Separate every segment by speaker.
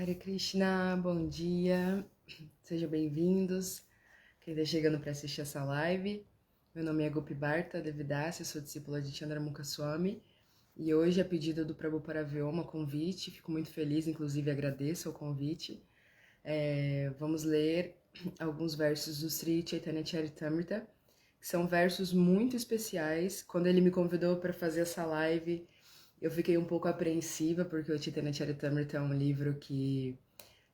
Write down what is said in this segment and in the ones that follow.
Speaker 1: Hare Krishna, bom dia, sejam bem-vindos. Quem está chegando para assistir essa live, meu nome é Gopi Bharta Devidasi, eu sou discípula de Chandramukha Swami e hoje, a pedido do Prabhu Paravyoma, convite, fico muito feliz, inclusive agradeço o convite. Vamos ler alguns versos do Sri Chaitanya Charitamrita, que são versos muito especiais. Quando ele me convidou para fazer essa live, eu fiquei um pouco apreensiva, porque o Chaitanya Charitamrita é um livro que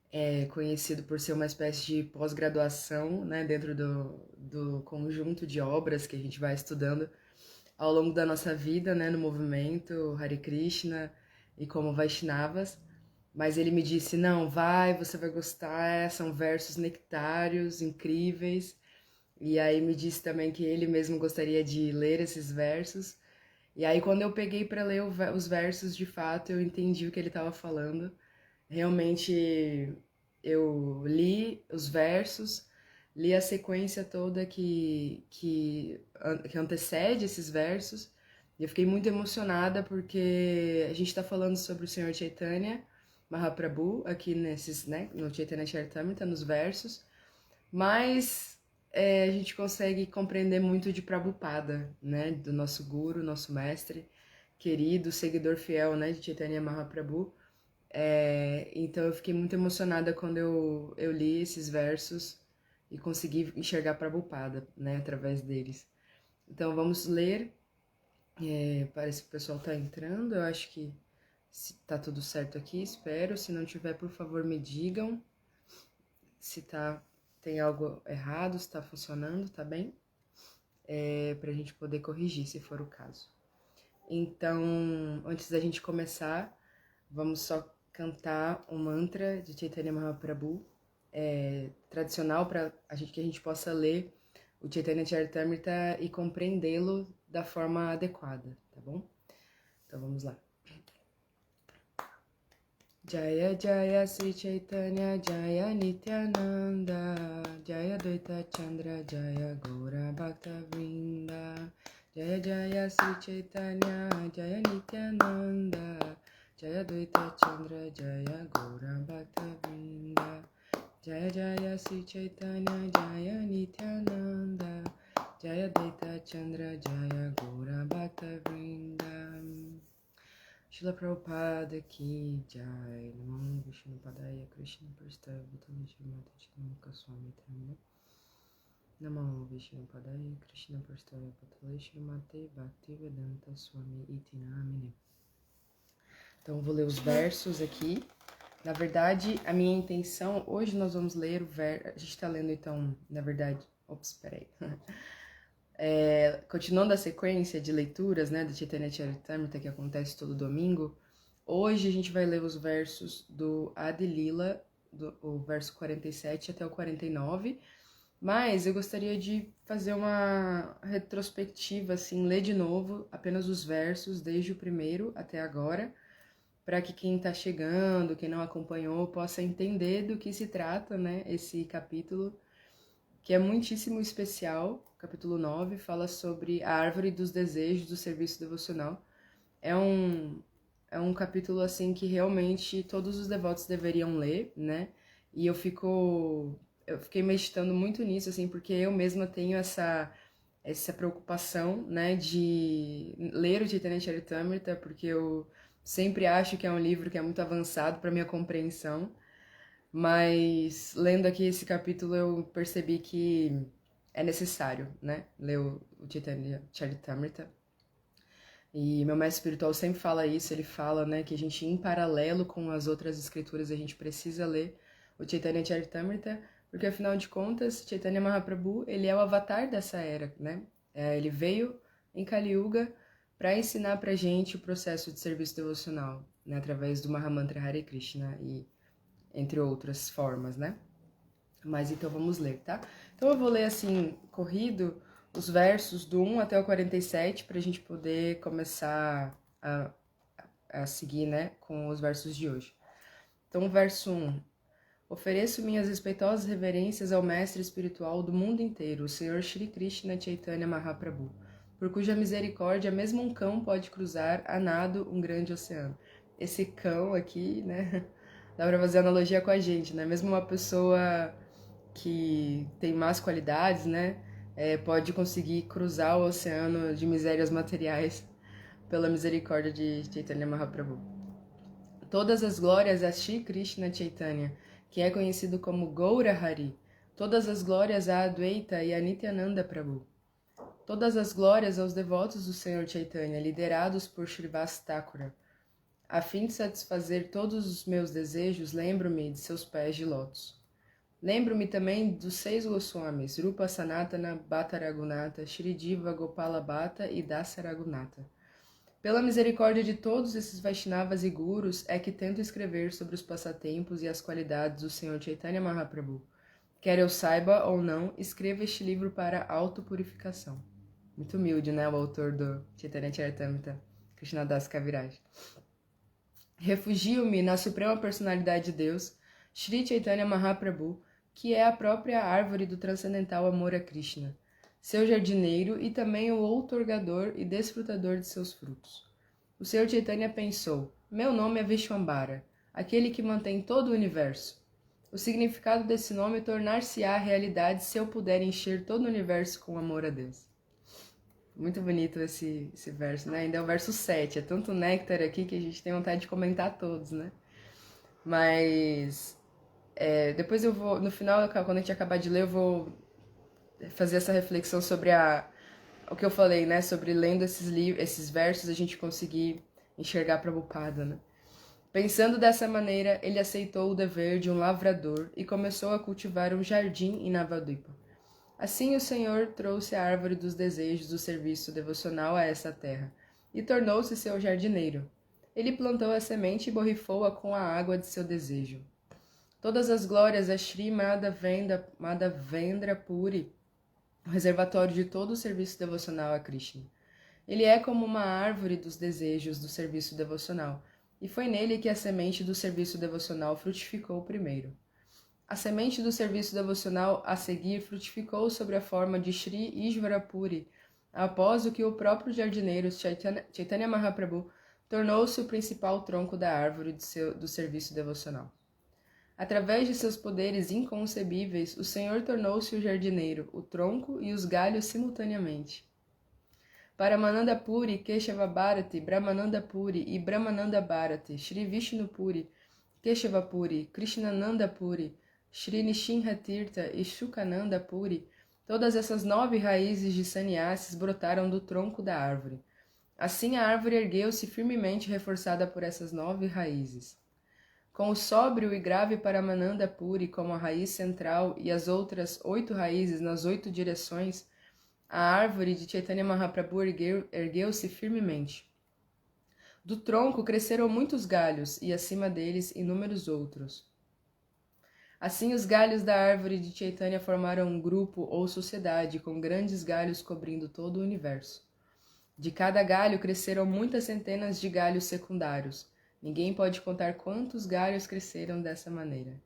Speaker 1: é conhecido por ser uma espécie de pós-graduação, né, dentro do conjunto de obras que a gente vai estudando ao longo da nossa vida, né, no movimento Hare Krishna e como Vaishnavas. Mas ele me disse, não, você vai gostar, são versos nectários, incríveis. E aí me disse também que ele mesmo gostaria de ler esses versos. E aí, quando eu peguei para ler os versos, de fato, eu entendi o que ele estava falando. Realmente, eu li os versos, li a sequência toda que antecede esses versos, e eu fiquei muito emocionada porque a gente está falando sobre o Senhor Chaitanya Mahaprabhu, aqui nesses, né, no Chaitanya Charitamrita, nos versos, mas a gente consegue compreender muito de Prabhupada, né, do nosso guru, nosso mestre querido, seguidor fiel, né, de Chaitanya Mahaprabhu. Então eu fiquei muito emocionada quando eu li esses versos e consegui enxergar Prabhupada, né, através deles. Então vamos ler. Parece que o pessoal está entrando, eu acho que tá tudo certo aqui, espero. Se não tiver, por favor, me digam se tem algo errado, se tá funcionando, tá bem? Pra gente poder corrigir, se for o caso. Então, antes da gente começar, vamos só cantar um mantra de Chaitanya Mahaprabhu, tradicional para que a gente possa ler o Chaitanya Charitamrita e compreendê-lo da forma adequada, tá bom? Então vamos lá. Jaya Jaya Sri Chaitanya Jaya Nityananda Jaya Dvaita Chandra Jaya Gaura Bhakta Vrinda Jaya Jaya Sri Chaitanya Jaya Nityananda Jaya Dvaita Chandra Jaya Gaura Bhakta Vrinda Jaya Jaya Sri Chaitanya Jaya Nityananda Jaya Dvaita Chandra Jaya Gaura Bhakta Vrinda. Shila Prabhupada Ki Jai, Namo Vishnu Padaya Krishna Prastaya Bhutale Shrimati Chandamukha Swami Tamina Namo Vishnu Padaya Krishna Prastaya Bhutale Shrimati Bhakti Vedanta Swami Iti Namine. Então vou ler os versos aqui. Na verdade, a minha intenção, hoje nós vamos ler o verso, a gente está lendo então, na verdade, peraí. Continuando a sequência de leituras, né, do Chaitanya Charitamrita, que acontece todo domingo, hoje a gente vai ler os versos do Adi Lila, o verso 47 até o 49, mas eu gostaria de fazer uma retrospectiva, assim, ler de novo apenas os versos, desde o primeiro até agora, para que quem está chegando, quem não acompanhou, possa entender do que se trata, né, esse capítulo, que é muitíssimo especial. Capítulo 9 fala sobre a árvore dos desejos do serviço devocional. É um capítulo assim que realmente todos os devotos deveriam ler, né? E eu fiquei meditando muito nisso, assim, porque eu mesma tenho essa preocupação, né, de ler o Chaitanya Charitamrita, porque eu sempre acho que é um livro que é muito avançado para minha compreensão. Mas lendo aqui esse capítulo eu percebi que é necessário, né, ler o Chaitanya Charitamrita. E meu mestre espiritual sempre fala isso, ele fala, né, que a gente, em paralelo com as outras escrituras, a gente precisa ler o Chaitanya Charitamrita, porque afinal de contas, Chaitanya Mahaprabhu, ele é o avatar dessa era, né? Ele veio em Kali Yuga para ensinar pra gente o processo de serviço devocional, né, através do Mahamantra Hare Krishna e entre outras formas, né? Mas então vamos ler, tá? Então eu vou ler assim, corrido, os versos do 1 até o 47, pra gente poder começar a seguir, né, com os versos de hoje. Então, verso 1. Ofereço minhas respeitosas reverências ao mestre espiritual do mundo inteiro, o Senhor Shri Krishna Chaitanya Mahaprabhu, por cuja misericórdia mesmo um cão pode cruzar a nado um grande oceano. Esse cão aqui, né, dá pra fazer analogia com a gente, né? Mesmo uma pessoa que tem más qualidades, né? Pode conseguir cruzar o oceano de misérias materiais pela misericórdia de Chaitanya Mahaprabhu. Todas as glórias a Shri Krishna Chaitanya, que é conhecido como Gaura Hari. Todas as glórias a Adwaita e a Nityananda Prabhu. Todas as glórias aos devotos do Senhor Chaitanya, liderados por Shrivas Thakura. A fim de satisfazer todos os meus desejos, lembro-me de seus pés de lótus. Lembro-me também dos 6 Goswamis, Rupa Sanatana, Bhatta Raghunatha, Shri Diva Gopala Bhatta e Dasa Raghunatha. Pela misericórdia de todos esses Vaishnavas e Gurus é que tento escrever sobre os passatempos e as qualidades do Senhor Chaitanya Mahaprabhu. Quer eu saiba ou não, escreva este livro para autopurificação. Muito humilde, né, o autor do Chaitanya Charitamrita, Krishnadas Kaviraj. Refugio-me na suprema personalidade de Deus, Shri Chaitanya Mahaprabhu, que é a própria árvore do transcendental amor a Krishna, seu jardineiro e também o outorgador e desfrutador de seus frutos. O Senhor Chaitanya pensou, meu nome é Vishwambara, aquele que mantém todo o universo. O significado desse nome tornar-se-á realidade se eu puder encher todo o universo com amor a Deus. Muito bonito esse verso, né? Ainda é o verso 7, é tanto néctar aqui que a gente tem vontade de comentar todos, né? Mas depois eu vou, no final, quando a gente acabar de ler, eu vou fazer essa reflexão sobre o que eu falei, né? Sobre lendo esses versos a gente conseguir enxergar Prabhupada, né? Pensando dessa maneira, ele aceitou o dever de um lavrador e começou a cultivar um jardim em Navadvipa. Assim o Senhor trouxe a árvore dos desejos do serviço devocional a essa terra e tornou-se seu jardineiro. Ele plantou a semente e borrifou-a com a água de seu desejo. Todas as glórias a Shri Madhavendra Puri, o reservatório de todo o serviço devocional a Krishna. Ele é como uma árvore dos desejos do serviço devocional, e foi nele que a semente do serviço devocional frutificou primeiro. A semente do serviço devocional a seguir frutificou sob a forma de Shri Ishvara Puri, após o que o próprio jardineiro Chaitanya Mahaprabhu tornou-se o principal tronco da árvore do serviço devocional. Através de seus poderes inconcebíveis, o Senhor tornou-se o jardineiro, o tronco e os galhos simultaneamente. Para Mananda Puri, Keshava Bharati, Brahmananda Puri e Brahmananda Bharati, Shri Vishnu Puri, Keshava Puri, Krishnananda Puri, Shri Nishinha Tirtha e Shukananda Puri, todas essas 9 raízes de sannyasis brotaram do tronco da árvore. Assim a árvore ergueu-se firmemente reforçada por essas 9 raízes. Com o sóbrio e grave Paramananda Puri como a raiz central e as outras 8 raízes nas 8 direções, a árvore de Chaitanya Mahaprabhu ergueu-se firmemente. Do tronco cresceram muitos galhos e acima deles inúmeros outros. Assim os galhos da árvore de Chaitanya formaram um grupo ou sociedade com grandes galhos cobrindo todo o universo. De cada galho cresceram muitas centenas de galhos secundários. Ninguém pode contar quantos galhos cresceram dessa maneira.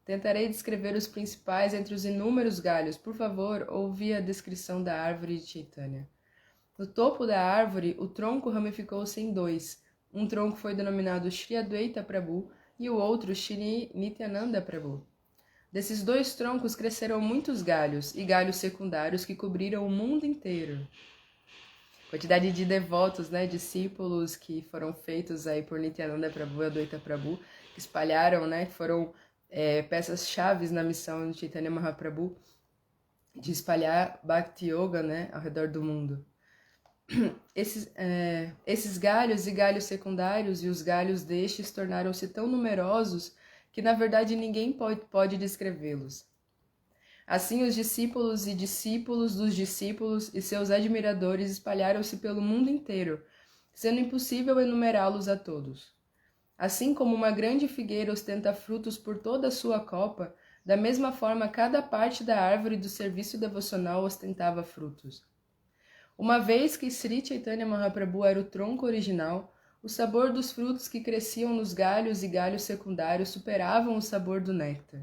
Speaker 1: Tentarei descrever os principais entre os inúmeros galhos. Por favor, ouvi a descrição da árvore de Chaitanya. No topo da árvore, o tronco ramificou-se em 2. Um tronco foi denominado Shri Adwaita Prabhu e o outro Shri Nityananda Prabhu. Desses 2 troncos cresceram muitos galhos e galhos secundários que cobriram o mundo inteiro. Quantidade de devotos, né, discípulos que foram feitos aí por Nityananda Prabhu e Adwaita Prabhu, que espalharam, né, que foram peças-chave na missão de Chaitanya Mahaprabhu de espalhar Bhakti Yoga, né, ao redor do mundo. Esses galhos e galhos secundários e os galhos destes tornaram-se tão numerosos que na verdade ninguém pode descrevê-los. Assim os discípulos e discípulos dos discípulos e seus admiradores espalharam-se pelo mundo inteiro, sendo impossível enumerá-los a todos. Assim como uma grande figueira ostenta frutos por toda a sua copa, da mesma forma cada parte da árvore do serviço devocional ostentava frutos. Uma vez que Sri Chaitanya Mahaprabhu era o tronco original, o sabor dos frutos que cresciam nos galhos e galhos secundários superavam o sabor do néctar.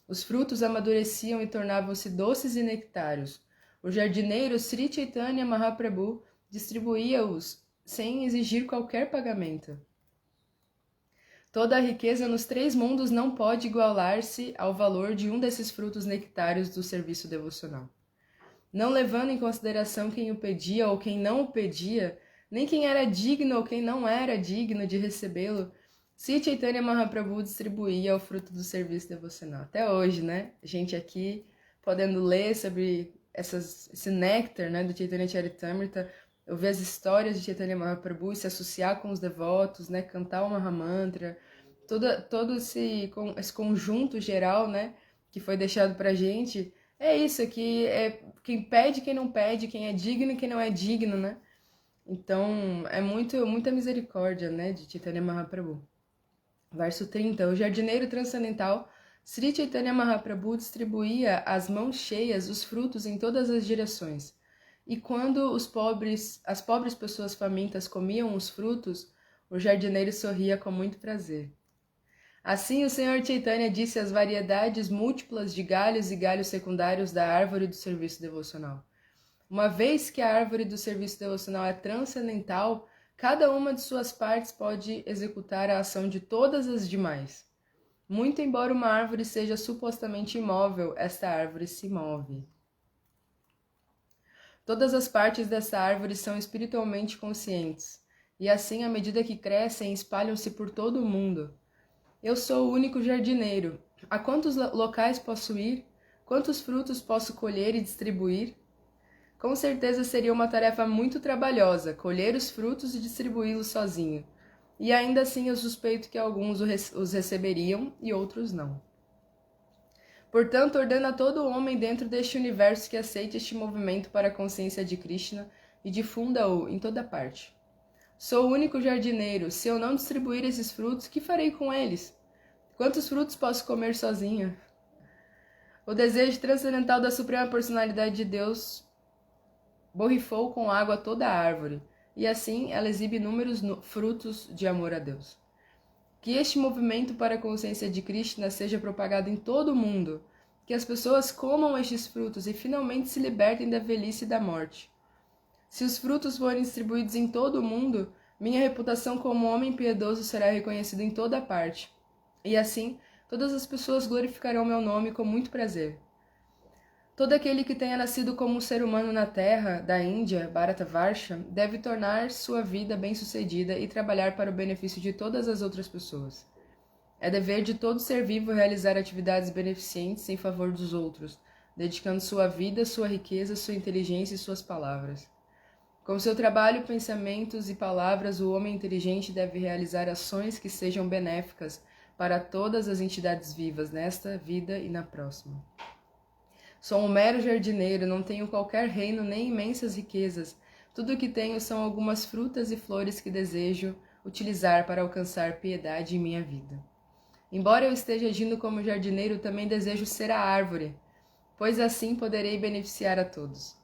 Speaker 1: Os frutos amadureciam e tornavam-se doces e nectários. O jardineiro Sri Chaitanya Mahaprabhu distribuía-os sem exigir qualquer pagamento. Toda a riqueza nos 3 mundos não pode igualar-se ao valor de um desses frutos nectários do serviço devocional. Não levando em consideração quem o pedia ou quem não o pedia, nem quem era digno ou quem não era digno de recebê-lo, Sri Chaitanya Mahaprabhu distribuía o fruto do serviço devocional. Até hoje, né? Gente aqui podendo ler sobre esse néctar, né, do Chaitanya Charitamrita, ouvir as histórias de Chaitanya Mahaprabhu e se associar com os devotos, né, cantar o Mahamantra, todo esse conjunto geral, né, que foi deixado pra gente. É isso aqui, é quem pede, quem não pede, quem é digno e quem não é digno, né? Então, é muita misericórdia, né, de Chaitanya Mahaprabhu. Verso 30. O jardineiro transcendental Sri Chaitanya Mahaprabhu distribuía às mãos cheias os frutos em todas as direções. E quando as pobres pessoas famintas comiam os frutos, o jardineiro sorria com muito prazer. Assim, o Senhor Chaitanya disse as variedades múltiplas de galhos e galhos secundários da árvore do serviço devocional. Uma vez que a árvore do serviço devocional é transcendental, cada uma de suas partes pode executar a ação de todas as demais. Muito embora uma árvore seja supostamente imóvel, esta árvore se move. Todas as partes dessa árvore são espiritualmente conscientes, e assim, à medida que crescem, espalham-se por todo o mundo. Eu sou o único jardineiro. A quantos locais posso ir? Quantos frutos posso colher e distribuir? Com certeza seria uma tarefa muito trabalhosa, colher os frutos e distribuí-los sozinho. E ainda assim eu suspeito que alguns os receberiam e outros não. Portanto, ordeno a todo homem dentro deste universo que aceite este movimento para a consciência de Krishna e difunda-o em toda parte. Sou o único jardineiro. Se eu não distribuir esses frutos, que farei com eles? Quantos frutos posso comer sozinha? O desejo transcendental da Suprema Personalidade de Deus borrifou com água toda a árvore, e assim ela exibe inúmeros frutos de amor a Deus. Que este movimento para a consciência de Krishna seja propagado em todo o mundo, que as pessoas comam estes frutos e finalmente se libertem da velhice e da morte. Se os frutos forem distribuídos em todo o mundo, minha reputação como homem piedoso será reconhecida em toda parte, e assim todas as pessoas glorificarão meu nome com muito prazer. Todo aquele que tenha nascido como um ser humano na terra da Índia, Bharatavarsha, deve tornar sua vida bem-sucedida e trabalhar para o benefício de todas as outras pessoas. É dever de todo ser vivo realizar atividades beneficentes em favor dos outros, dedicando sua vida, sua riqueza, sua inteligência e suas palavras. Com seu trabalho, pensamentos e palavras, o homem inteligente deve realizar ações que sejam benéficas para todas as entidades vivas nesta vida e na próxima. Sou um mero jardineiro, não tenho qualquer reino nem imensas riquezas. Tudo o que tenho são algumas frutas e flores que desejo utilizar para alcançar piedade em minha vida. Embora eu esteja agindo como jardineiro, também desejo ser a árvore, pois assim poderei beneficiar a todos.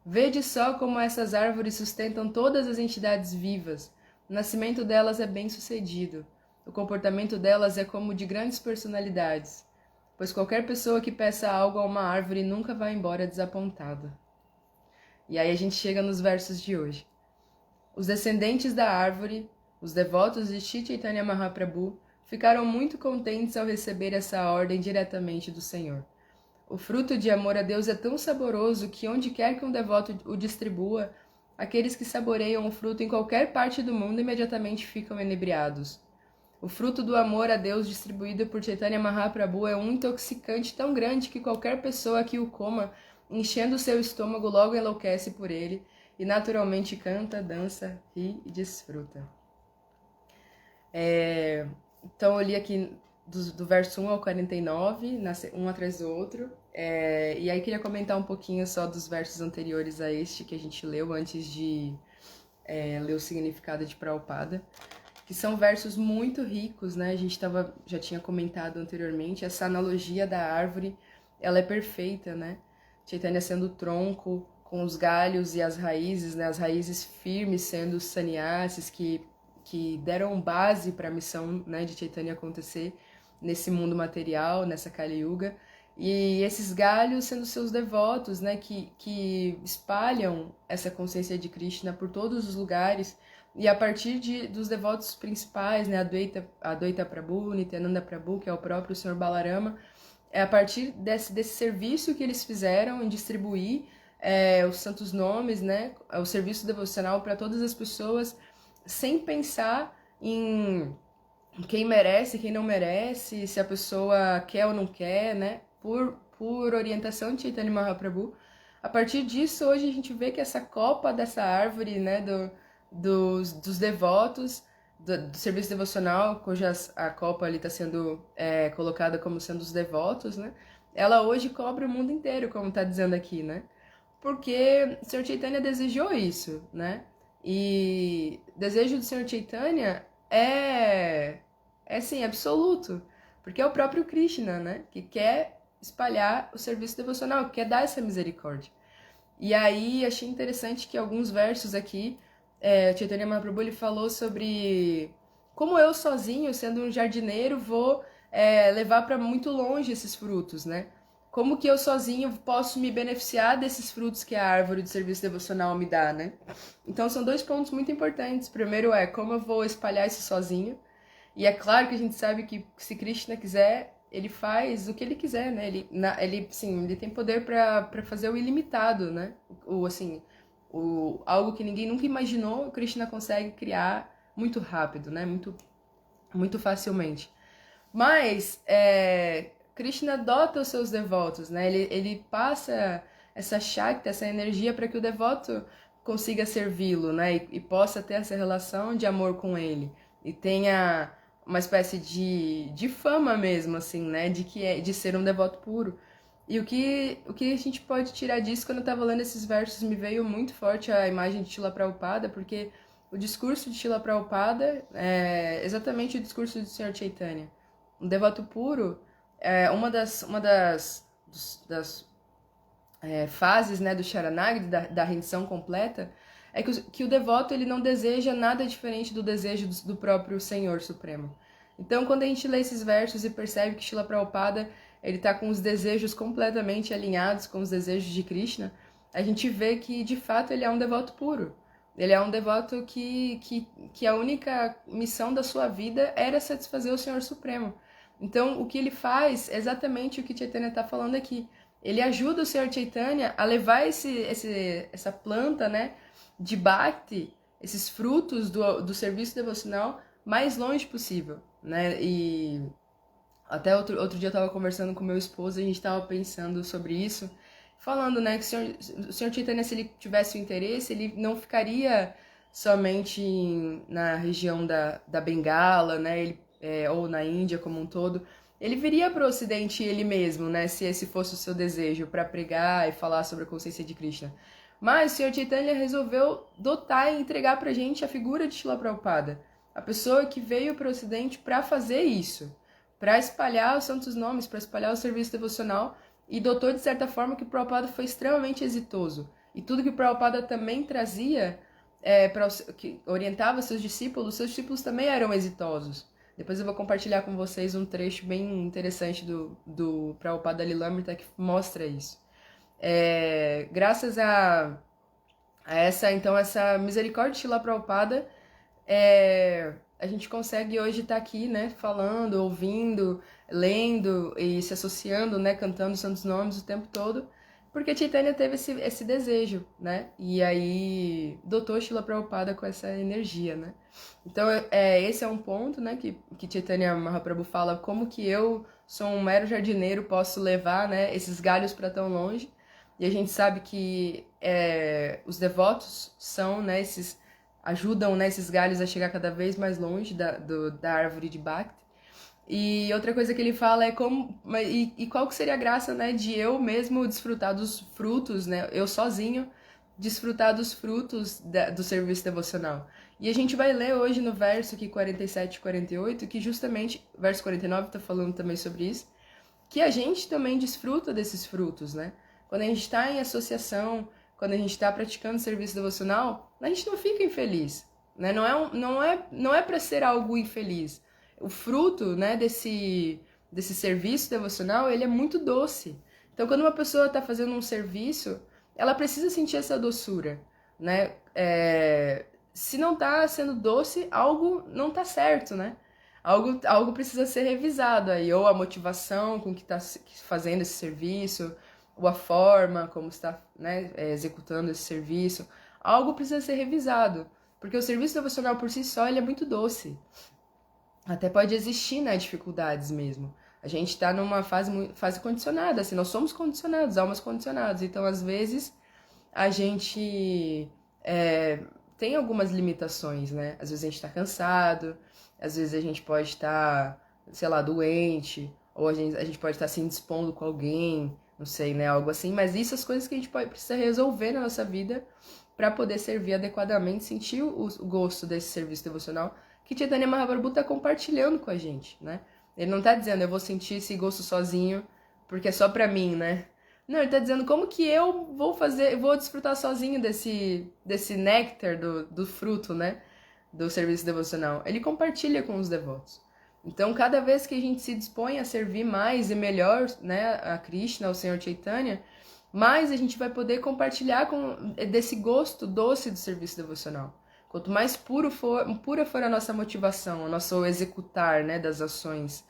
Speaker 1: Vede só como essas árvores sustentam todas as entidades vivas. O nascimento delas é bem-sucedido. O comportamento delas é como de grandes personalidades, pois qualquer pessoa que peça algo a uma árvore nunca vai embora desapontada. E aí a gente chega nos versos de hoje. Os descendentes da árvore, os devotos de Sri Chaitanya Mahaprabhu, ficaram muito contentes ao receber essa ordem diretamente do Senhor. O fruto de amor a Deus é tão saboroso que onde quer que um devoto o distribua, aqueles que saboreiam o fruto em qualquer parte do mundo imediatamente ficam inebriados. O fruto do amor a Deus distribuído por Chaitanya Mahaprabhu é um intoxicante tão grande que qualquer pessoa que o coma, enchendo seu estômago, logo enlouquece por ele e naturalmente canta, dança, ri e desfruta. Então eu li aqui do verso 1 ao 49, um atrás do outro, e aí queria comentar um pouquinho só dos versos anteriores a este que a gente leu antes de ler o significado de Prabhupada, que são versos muito ricos, né? A gente já tinha comentado anteriormente, essa analogia da árvore, ela é perfeita, né? Chaitanya sendo o tronco, com os galhos e as raízes, né? As raízes firmes sendo os sannyasis que deram base para a missão, né, de Chaitanya acontecer nesse mundo material, nessa Kali Yuga, E esses galhos sendo seus devotos, né, que espalham essa consciência de Krishna por todos os lugares. E a partir dos devotos principais, né, Advaita Prabhu, Nityananda Prabhu, que é o próprio Senhor Balarama, é a partir desse serviço que eles fizeram em distribuir os santos nomes, né, o serviço devocional para todas as pessoas, sem pensar em quem merece, quem não merece, se a pessoa quer ou não quer, né, por orientação de Chaitanya Mahaprabhu. A partir disso, hoje a gente vê que essa copa dessa árvore, né, dos devotos, do serviço devocional, cuja a copa ali está sendo colocada como sendo os devotos, né, ela hoje cobre o mundo inteiro, como está dizendo aqui, né, porque o Sr. Chaitanya desejou isso, né, e o desejo do Sr. Chaitanya é sim, absoluto, porque é o próprio Krishna, né, que quer espalhar o serviço devocional, que quer dar essa misericórdia. E aí achei interessante que alguns versos aqui, o Chaitanya Mahaprabhu ele falou sobre como eu sozinho, sendo um jardineiro, vou levar para muito longe esses frutos, né? Como que eu sozinho posso me beneficiar desses frutos que a árvore de serviço devocional me dá, né? Então são dois pontos muito importantes. Primeiro como eu vou espalhar isso sozinho. E é claro que a gente sabe que se Krishna quiser, ele faz o que ele quiser, né? Ele tem poder para fazer o ilimitado, né? Algo que ninguém nunca imaginou, o Krishna consegue criar muito rápido, né? Muito facilmente. Mas Krishna dota os seus devotos, né? Ele passa essa shakti, essa energia para que o devoto consiga servi-lo, né? E possa ter essa relação de amor com ele. E tenha uma espécie de fama mesmo, assim, né? De ser um devoto puro. E o que a gente pode tirar disso, quando eu estava lendo esses versos, me veio muito forte a imagem de Srila Prabhupada, porque o discurso de Srila Prabhupada é exatamente o discurso do Sr. Chaitanya. Um devoto puro, uma das fases, né, do Sharanagati, da rendição completa, é que o devoto ele não deseja nada diferente do desejo do próprio Senhor Supremo. Então, quando a gente lê esses versos e percebe que Srila Prabhupada ele está com os desejos completamente alinhados com os desejos de Krishna, a gente vê que, de fato, ele é um devoto puro. Ele é um devoto que a única missão da sua vida era satisfazer o Senhor Supremo. Então, o que ele faz é exatamente o que Chaitanya está falando aqui. Ele ajuda o Senhor Chaitanya a levar essa planta, né, de Bhakti, esses frutos do serviço devocional, mais longe possível, né? E até outro dia eu estava conversando com meu esposo e a gente estava pensando sobre isso, falando, né, que o Senhor Chaitanya, se ele tivesse o interesse, ele não ficaria somente na região da Bengala, né, ou na Índia como um todo. Ele viria para o Ocidente ele mesmo, né, se esse fosse o seu desejo, para pregar e falar sobre a consciência de Krishna. Mas o Sr. Chaitanya resolveu dotar e entregar para a gente a figura de Srila Prabhupada, a pessoa que veio para o Ocidente para fazer isso, para espalhar os santos nomes, para espalhar o serviço devocional, e dotou de certa forma que o Prabhupada foi extremamente exitoso. E tudo que o Prabhupada também trazia, que orientava seus discípulos também eram exitosos. Depois eu vou compartilhar com vocês um trecho bem interessante do Prabhupada Lilamrita que mostra isso. Graças a essa misericórdia de Srila Prabhupada, a gente consegue hoje estar aqui, né, falando, ouvindo, lendo e se associando, né, cantando os santos nomes o tempo todo, porque Chaitanya teve esse desejo, né, e aí dotou Srila Prabhupada com essa energia, né. Então, esse é um ponto, né, que Chaitanya Mahaprabhu fala, como que eu sou um mero jardineiro, posso levar, né, esses galhos para tão longe, e a gente sabe que os devotos são, né, ajudam, né, esses galhos a chegar cada vez mais longe da árvore de Bhakti. E outra coisa que ele fala é qual que seria a graça, né, de eu mesmo desfrutar dos frutos, né, eu sozinho desfrutar dos frutos do serviço devocional. E a gente vai ler hoje no verso aqui 47 e 48, que justamente, verso 49 está falando também sobre isso, que a gente também desfruta desses frutos, né? Quando a gente está em associação, quando a gente está praticando serviço devocional, a gente não fica infeliz, né? Não é para ser algo infeliz. O fruto, né, desse serviço devocional, ele é muito doce. Então, quando uma pessoa está fazendo um serviço, ela precisa sentir essa doçura, né? Se não está sendo doce, algo não está certo, né? Algo precisa ser revisado aí, ou a motivação com que está fazendo esse serviço, ou a forma como está, né, executando esse serviço. Algo precisa ser revisado, porque o serviço devocional por si só ele é muito doce. Até pode existir, né, dificuldades mesmo. A gente está numa fase condicionada, assim, nós somos condicionados, almas condicionadas. Então, às vezes, a gente tem algumas limitações, né? Às vezes a gente está cansado, às vezes a gente pode estar, sei lá, doente, ou a gente pode estar se indispondo com alguém, não sei, né? Algo assim. Mas isso são as coisas que a gente precisa resolver na nossa vida para poder servir adequadamente, sentir o gosto desse serviço devocional que Chaitanya Mahaprabhu está compartilhando com a gente, né? Ele não está dizendo, eu vou sentir esse gosto sozinho, porque é só para mim, né? Não, ele está dizendo como que eu vou desfrutar sozinho desse néctar do fruto, né? Do serviço devocional. Ele compartilha com os devotos. Então, cada vez que a gente se dispõe a servir mais e melhor, né, a Krishna, ao Senhor Chaitanya, mais a gente vai poder compartilhar desse gosto doce do serviço devocional. Quanto mais pura for a nossa motivação, o nosso executar, né, das ações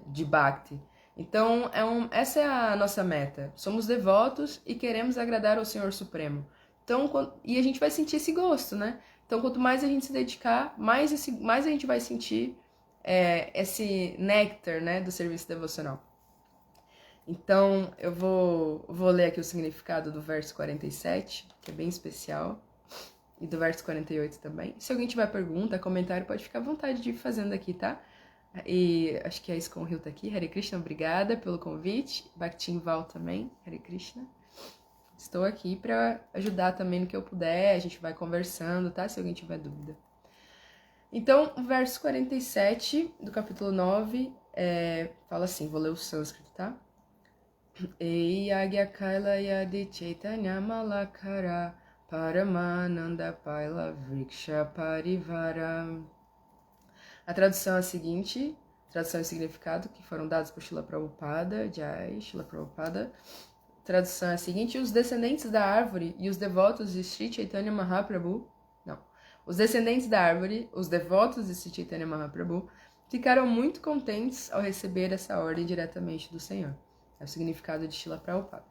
Speaker 1: de Bhakti. Então, essa é a nossa meta. Somos devotos e queremos agradar ao Senhor Supremo. Então, e a gente vai sentir esse gosto, né? Então, quanto mais a gente se dedicar, mais a gente vai sentir esse néctar, né, do serviço devocional. Então, eu vou ler aqui o significado do verso 47, que é bem especial, e do verso 48 também. Se alguém tiver pergunta, comentário, pode ficar à vontade de ir fazendo aqui, tá? E acho que a Isconhil tá aqui. Hare Krishna, obrigada pelo convite. Bhaktin Val também, Hare Krishna. Estou aqui para ajudar também no que eu puder, a gente vai conversando, tá? Se alguém tiver dúvida. Então, o verso 47 do capítulo 9 fala assim, vou ler o sânscrito, tá? Eyagya Kaila Yadi Chaitanya Malakara Paramananda Paila Vriksha Parivara. A tradução é a seguinte, tradução e significado que foram dados por Srila Prabhupada, Jai Srila Prabhupada. A tradução é a seguinte, os descendentes da árvore e os devotos de Sri Chaitanya Mahaprabhu, os descendentes da árvore, os devotos de Sri Chaitanya Mahaprabhu, ficaram muito contentes ao receber essa ordem diretamente do Senhor. É o significado de Srila Prabhupada.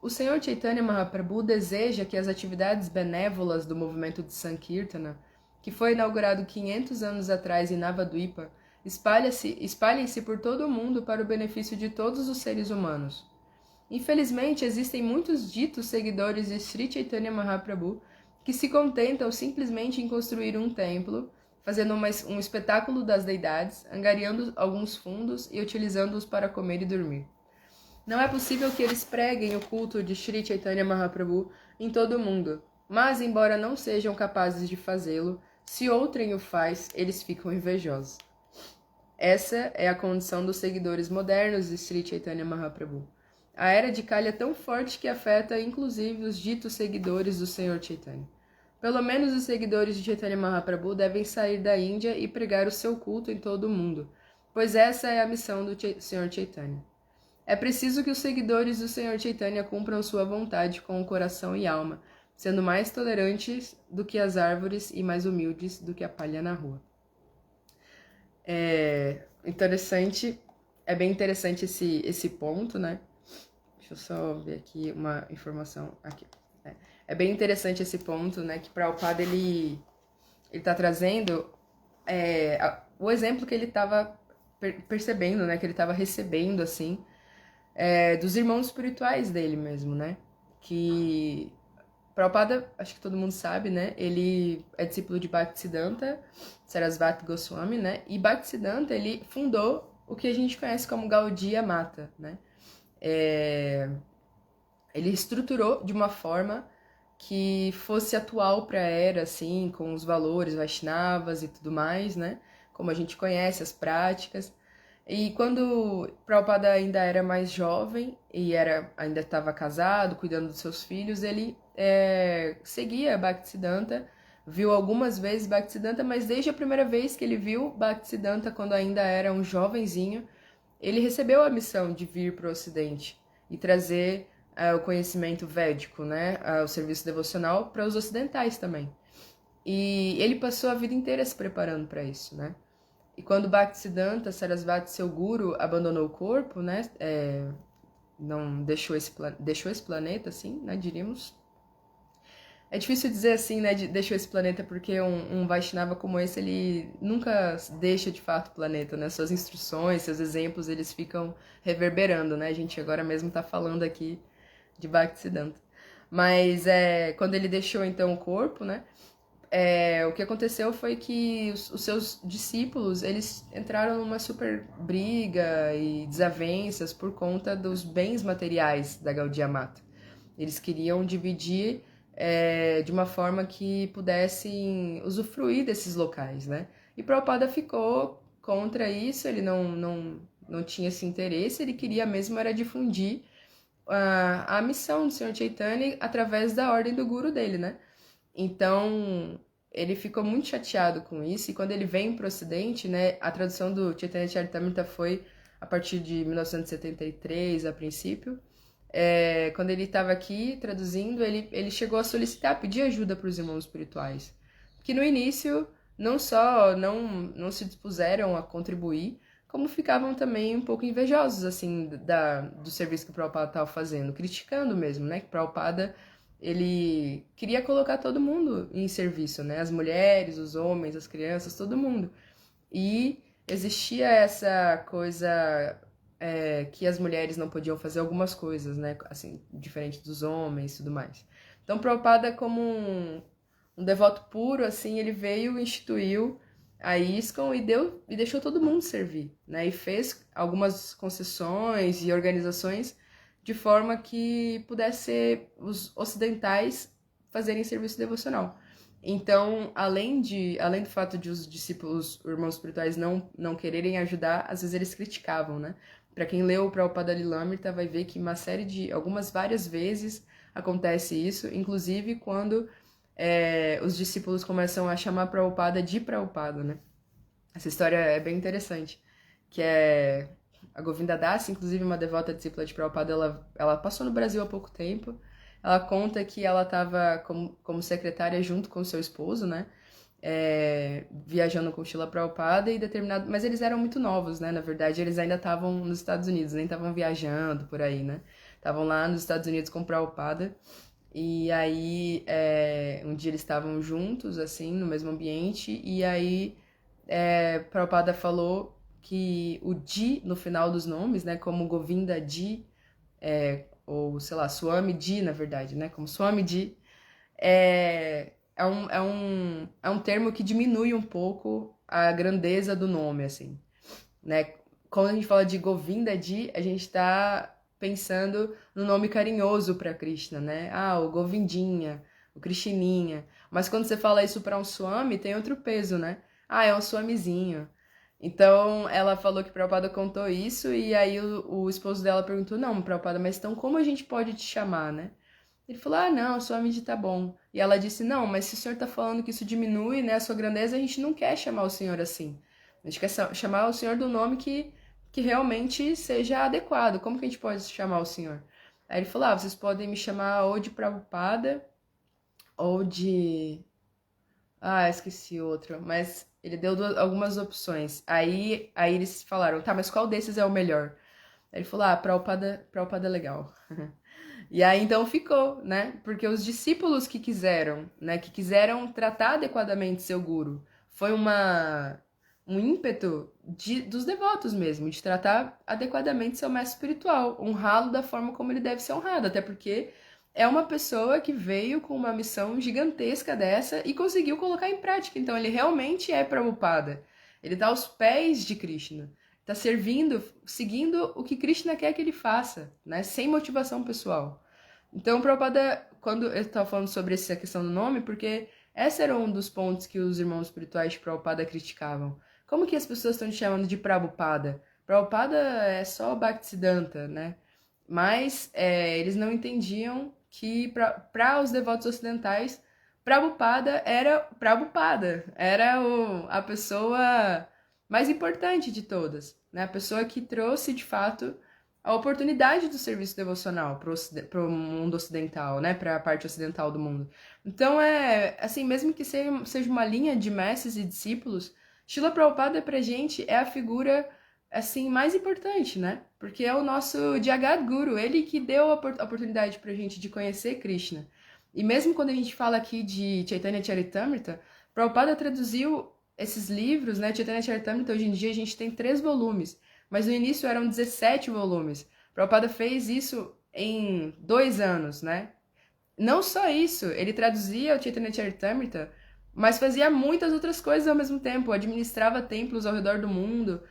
Speaker 1: O Senhor Chaitanya Mahaprabhu deseja que as atividades benévolas do movimento de Sankirtana, que foi inaugurado 500 anos atrás em Navadvipa, espalhem-se por todo o mundo para o benefício de todos os seres humanos. Infelizmente, existem muitos ditos seguidores de Sri Chaitanya Mahaprabhu que se contentam simplesmente em construir um templo, fazendo um espetáculo das deidades, angariando alguns fundos e utilizando-os para comer e dormir. Não é possível que eles preguem o culto de Sri Chaitanya Mahaprabhu em todo o mundo, mas, embora não sejam capazes de fazê-lo, se outrem o faz, eles ficam invejosos. Essa é a condição dos seguidores modernos de Sri Chaitanya Mahaprabhu. A era de Kali é tão forte que afeta inclusive os ditos seguidores do Senhor Chaitanya. Pelo menos os seguidores de Chaitanya Mahaprabhu devem sair da Índia e pregar o seu culto em todo o mundo, pois essa é a missão do Senhor Chaitanya. É preciso que os seguidores do Senhor Chaitanya cumpram sua vontade com o coração e alma, sendo mais tolerantes do que as árvores e mais humildes do que a palha na rua. É bem interessante esse ponto, né? Deixa eu só ver aqui uma informação aqui. É bem interessante esse ponto, né? Que Prabhupada, ele tá trazendo o exemplo que ele estava percebendo, né? Que ele estava recebendo, assim, dos irmãos espirituais dele mesmo, né? Que Prabhupada, acho que todo mundo sabe, né? Ele é discípulo de Bhaktisiddhanta Sarasvati Goswami, né? E Bhaktisiddhanta, ele fundou o que a gente conhece como Gaudiya Mata, né? Ele estruturou de uma forma que fosse atual para a era, assim, com os valores Vaishnavas e tudo mais, né? Como a gente conhece, as práticas. E quando Prabhupada ainda era mais jovem e ainda estava casado, cuidando dos seus filhos, ele seguia Bhaktisiddhanta viu algumas vezes Bhaktisiddhanta, mas desde a primeira vez que ele viu Bhaktisiddhanta, quando ainda era um jovenzinho, ele recebeu a missão de vir para o Ocidente e trazer o conhecimento védico, né, o serviço devocional para os ocidentais também. E ele passou a vida inteira se preparando para isso, né? E quando Bhaktisiddhanta Sarasvati, seu guru, abandonou o corpo, né, não deixou esse planeta, assim, né, diríamos. É difícil dizer assim, né, deixou esse planeta, porque um Vaishnava como esse, ele nunca deixa de fato o planeta, né? Suas instruções, seus exemplos, eles ficam reverberando, né? A gente agora mesmo tá falando aqui de Bhaktisiddhanta. Mas quando ele deixou então o corpo, né? O que aconteceu foi que os seus discípulos, eles entraram numa super briga e desavenças por conta dos bens materiais da Gaudiya Mata. Eles queriam dividir de uma forma que pudessem usufruir desses locais, né? E Prabhupada ficou contra isso, ele não tinha esse interesse, ele queria mesmo era difundir a missão do Sr. Chaitanya através da ordem do guru dele, né? Então, ele ficou muito chateado com isso, e quando ele vem para o Ocidente, né, a tradução do Chaitanya Charitamrita foi a partir de 1973, a princípio. Quando ele estava aqui traduzindo, ele chegou a solicitar, pedir ajuda para os irmãos espirituais. Que no início, não só não se dispuseram a contribuir, como ficavam também um pouco invejosos, assim, do serviço que o Prabhupada estava fazendo, criticando mesmo, né, que o Prabhupada ele queria colocar todo mundo em serviço, né? As mulheres, os homens, as crianças, todo mundo. E existia essa coisa que as mulheres não podiam fazer algumas coisas, né? Assim, diferente dos homens e tudo mais. Então, Prabhupada, como um devoto puro, assim, ele veio e instituiu a ISKCON e deixou todo mundo servir, né? E fez algumas concessões e organizações de forma que pudesse ser os ocidentais fazerem serviço devocional. Então, além do fato de os discípulos, os irmãos espirituais não quererem ajudar, às vezes eles criticavam, né? Para quem leu o Prabhupada Lilamrita vai ver que várias vezes acontece isso, inclusive quando os discípulos começam a chamar Prabhupada de Prabhupada, né? Essa história é bem interessante, que é a Govinda Das, inclusive uma devota discípula de Prabhupada, ela passou no Brasil há pouco tempo. Ela conta que ela estava como secretária junto com seu esposo, né? Viajando com Srila Prabhupada mas eles eram muito novos, né? Na verdade, eles ainda estavam nos Estados Unidos, nem estavam viajando por aí, né? Estavam lá nos Estados Unidos com Prabhupada. E aí, um dia eles estavam juntos, assim, no mesmo ambiente, e aí Prabhupada falou que o Di no final dos nomes, né, como Govinda Di, ou sei lá, Swami Di, na verdade, né, como Swami Di, é um termo que diminui um pouco a grandeza do nome, assim, né? Quando a gente fala de Govinda Di, a gente está pensando no nome carinhoso para Krishna, né? Ah, o Govindinha, o Krishininha. Mas quando você fala isso para um Swami, tem outro peso, né? Ah, é um Swamizinho. Então, ela falou que Prabhupada contou isso, e aí o esposo dela perguntou, não, Prabhupada, mas então como a gente pode te chamar, né? Ele falou, ah, não, Swamiji tá bom. E ela disse, não, mas se o senhor tá falando que isso diminui, né, a sua grandeza, a gente não quer chamar o senhor assim. A gente quer chamar o senhor do nome que realmente seja adequado. Como que a gente pode chamar o senhor? Aí ele falou, ah, vocês podem me chamar ou de Prabhupada, ou de... Ah, esqueci outra. Mas ele deu algumas opções. Aí eles falaram, tá, mas qual desses é o melhor? Aí ele falou, ah, Prabhupada é legal. E aí então ficou, né? Porque os discípulos que quiseram, né, que quiseram tratar adequadamente seu guru, foi um ímpeto dos devotos mesmo, de tratar adequadamente seu mestre espiritual, honrá-lo da forma como ele deve ser honrado, até porque é uma pessoa que veio com uma missão gigantesca dessa e conseguiu colocar em prática. Então ele realmente é Prabhupada. Ele está aos pés de Krishna. Está servindo, seguindo o que Krishna quer que ele faça, né? Sem motivação pessoal. Então, Prabhupada, quando eu estava falando sobre essa questão do nome, porque esse era um dos pontos que os irmãos espirituais de Prabhupada criticavam. Como que as pessoas estão te chamando de Prabhupada? Prabhupada é só Bhaktisiddhanta, né? Mas eles não entendiam que para os devotos ocidentais, Prabhupada era a pessoa mais importante de todas, né? A pessoa que trouxe, de fato, a oportunidade do serviço devocional para o mundo ocidental, né? Para a parte ocidental do mundo. Então, assim, mesmo que seja uma linha de mestres e discípulos, Srila Prabhupada pra gente é a figura, assim, mais importante, né? Porque é o nosso Jagat Guru, ele que deu a oportunidade pra gente de conhecer Krishna. E mesmo quando a gente fala aqui de Chaitanya Charitamrita, Prabhupada traduziu esses livros, né? Chaitanya Charitamrita, hoje em dia a gente tem 3 volumes, mas no início eram 17 volumes. Prabhupada fez isso em 2 anos, né? Não só isso, ele traduzia o Chaitanya Charitamrita, mas fazia muitas outras coisas ao mesmo tempo, administrava templos ao redor do mundo,